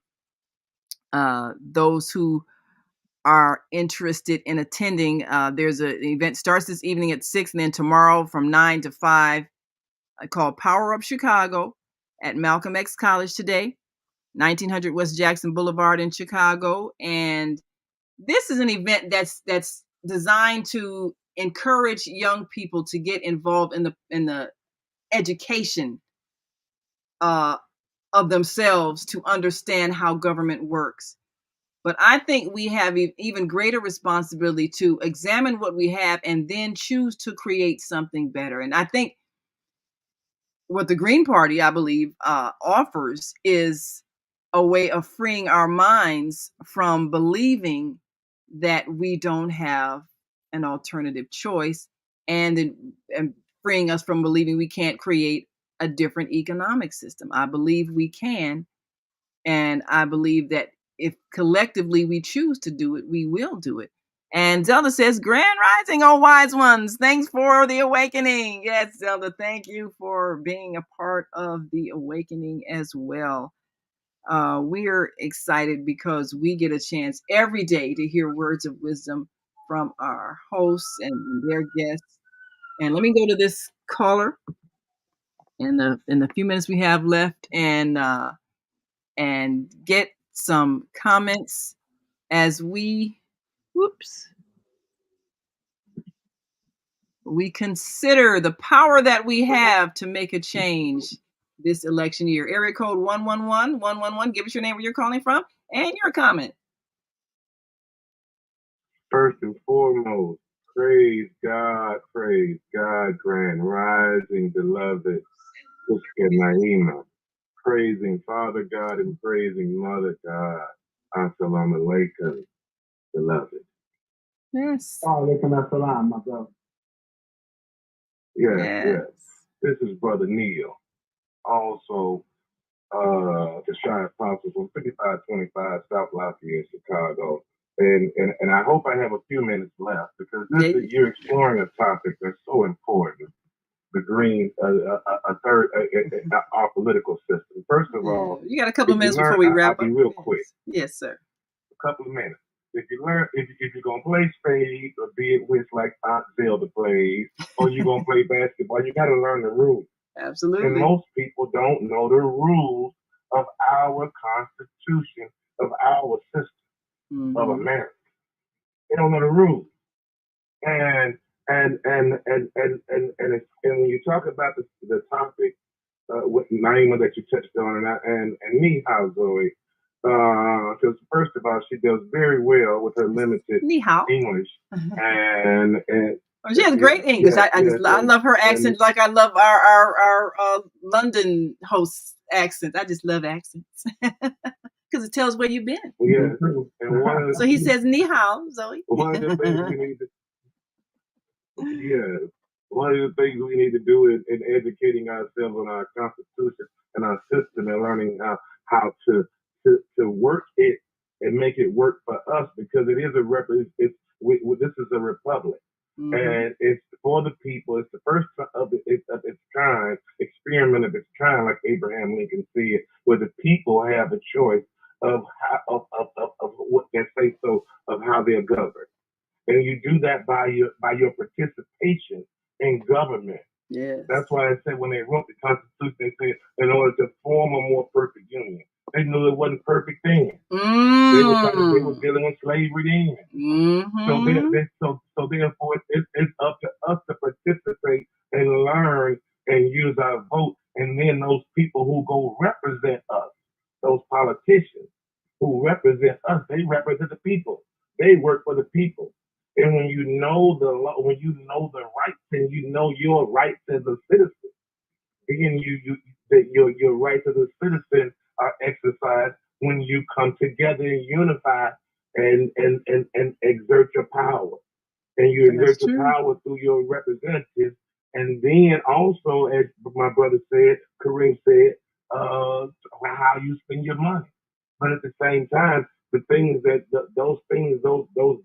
those who are interested in attending. There's an event starts this evening at 6, and then tomorrow from 9 to 5 called Power Up Chicago at Malcolm X College today, 1900 West Jackson Boulevard in Chicago. And this is an event that's designed to encourage young people to get involved in the education of themselves, to understand how government works. But I think we have even greater responsibility to examine what we have and then choose to create something better. And I think what the Green Party, I believe, offers is a way of freeing our minds from believing that we don't have an alternative choice, and freeing us from believing we can't create a different economic system. I believe we can, and I believe that if collectively we choose to do it, we will do it. And Zelda says, Grand Rising, oh wise ones. Thanks for the awakening. Yes, Zelda, thank you for being a part of the awakening as well. We're excited because we get a chance every day to hear words of wisdom from our hosts and their guests. And let me go to this caller in the few minutes we have left, and get some comments as we consider the power that we have to make a change this election year. Area code 111. Give us your name, where you're calling from, and your comment. First and foremost, praise God, Grand Rising, beloved Sister Naima. Praising Father God and praising Mother God. Assalamu alaikum, beloved. Yes. Alaikum assalam, my brother. Yes. This is Brother Neil. Also, the Shy Apostle from 5525 South Lafayette, Chicago. And I hope I have a few minutes left because you're exploring a topic that's so important. The green, our political system. First of all, you got a couple of minutes before we wrap up. I'll be real quick. Yes, sir. A couple of minutes. If you're gonna play spades or be it with like Aunt Zelda plays, or you're gonna play basketball, you got to learn the rules. Absolutely. And most people don't know the rules of our Constitution, of our system of America. They don't know the rules. And when you talk about the topic with Naima that you touched on, and me, how Zoe, because first of all, she does very well with her limited English, and she has great English. I love her accent, like I love our London host accent. I just love accents because it tells where you've been. Yeah, and so he says "Ni hao, Zoe." One of the things we need to one of the things we need to do is in educating ourselves on our Constitution and our system and learning how to work it and make it work for us, because it is this is a republic. And it's for the people. It's the first of its kind, experiment of its kind, like Abraham Lincoln said, where the people have a choice of what they say so of how they're governed. And you do that by your participation in government. Yes. That's why I said when they wrote the Constitution, they said in order to form a more perfect union. They knew it wasn't perfect then. They were dealing with slavery then. So therefore, it's up to us to participate and learn and use our vote. And then those people who go represent us, those politicians who represent us, they represent the people. They work for the people. And when you know the law, when you know the rights and you know your rights as a citizen, then your rights as a citizen are exercised when you come together and unify and exert your power. And you exert your power through your representatives. And then also, as my brother said, Kareem said, how you spend your money. But at the same time, the things that those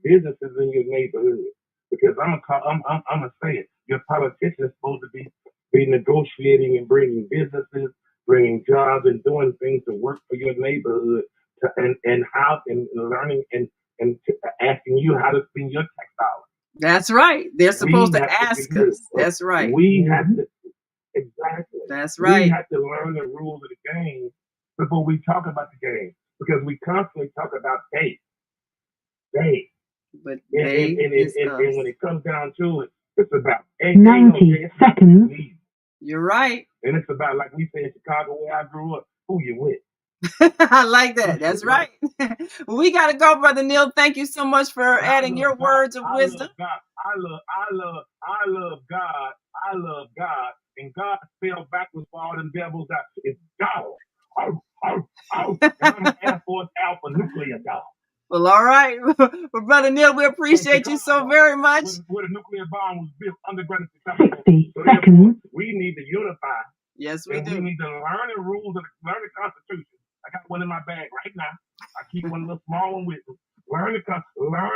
businesses in your neighborhood, because I'm gonna say it, your politicians supposed to be negotiating and bringing businesses, bringing jobs, and doing things to work for your neighborhood, and learning and asking you how to spend your tax dollars. That's right. They're supposed to ask us. That's right. We have to exactly. That's right. We have to learn the rules of the game before we talk about the game. Because we constantly talk about they. But and when it comes down to it, it's about 90 seconds. You're right. And it's about, like we say in Chicago where I grew up, who you with. I like that. That's right. We got to go, Brother Neil. Thank you so much for adding your words of wisdom. I love God. I love God. And God spelled backwards for all them devils out. It's God. And I'm an Air Force Alpha nuclear dog. Well, all right. Well, Brother Neil, we appreciate you so very much. Where the nuclear bomb was built underground. 60 seconds. We need to unify. Yes, we do. We need to learn the rules and learn the Constitution. I got one in my bag right now. I keep one little small one with me. Learn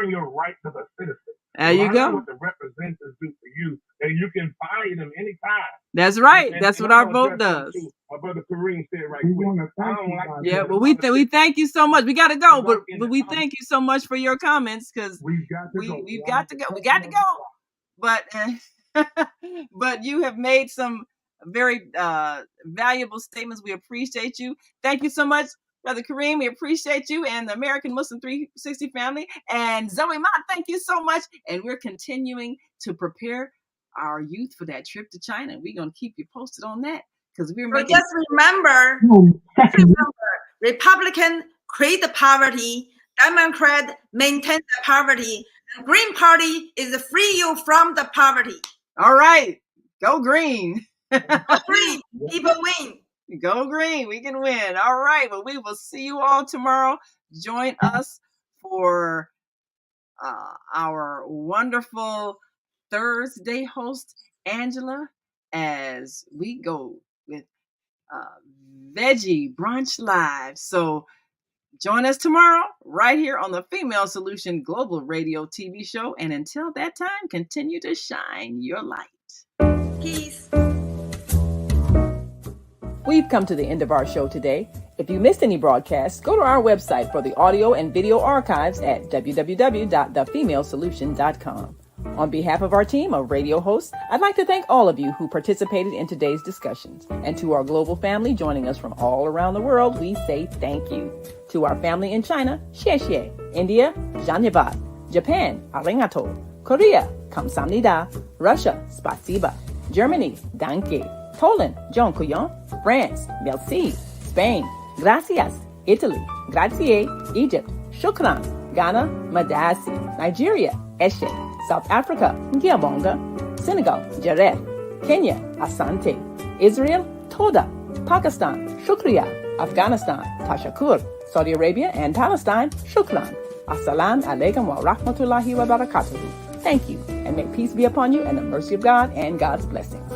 your rights as a citizen. There you go. What the representatives do for you, and you can fire them anytime. That's right. That's what our vote does. My brother Kareem said right quick. Yeah, but we thank you so much. We got to go, but we thank you so much for your comments because we've got to go. We got to go. But you have made some very valuable statements. We appreciate you. Thank you so much, Brother Kareem. We appreciate you and the American Muslim 360 family. And Zoe Ma, thank you so much. And we're continuing to prepare our youth for that trip to China. We're going to keep you posted on that because we're making. Just remember, Republican create the poverty. Democrat maintain the poverty. And Green Party is free you from the poverty. All right. Go green. Go green. People win. Go green. We can win. All right. Well, we will see you all tomorrow. Join us for our wonderful Thursday host, Angela, as we go with Veggie Brunch Live. So join us tomorrow right here on the Female Solution Global Radio TV show. And until that time, continue to shine your light. Peace. We've come to the end of our show today. If you missed any broadcasts, go to our website for the audio and video archives at www.thefemalesolution.com. On behalf of our team of radio hosts, I'd like to thank all of you who participated in today's discussions. And to our global family joining us from all around the world, we say thank you. To our family in China, xie xie. India, Dhanyavad. Japan, arigato. Korea, kamsamnida. Russia, spasiba. Germany, danke. Poland, dziękuję. France, merci. Spain, gracias. Italy, grazie. Egypt, shukran. Ghana, madasi. Nigeria, eshe. South Africa, Ngiabonga. Senegal, Jareh. Kenya, Asante. Israel, Toda. Pakistan, Shukriya. Afghanistan, Tashakur. Saudi Arabia and Palestine, Shukran. Assalamu alaikum wa rahmatullahi wa barakatuhu. Thank you, and may peace be upon you and the mercy of God and God's blessings.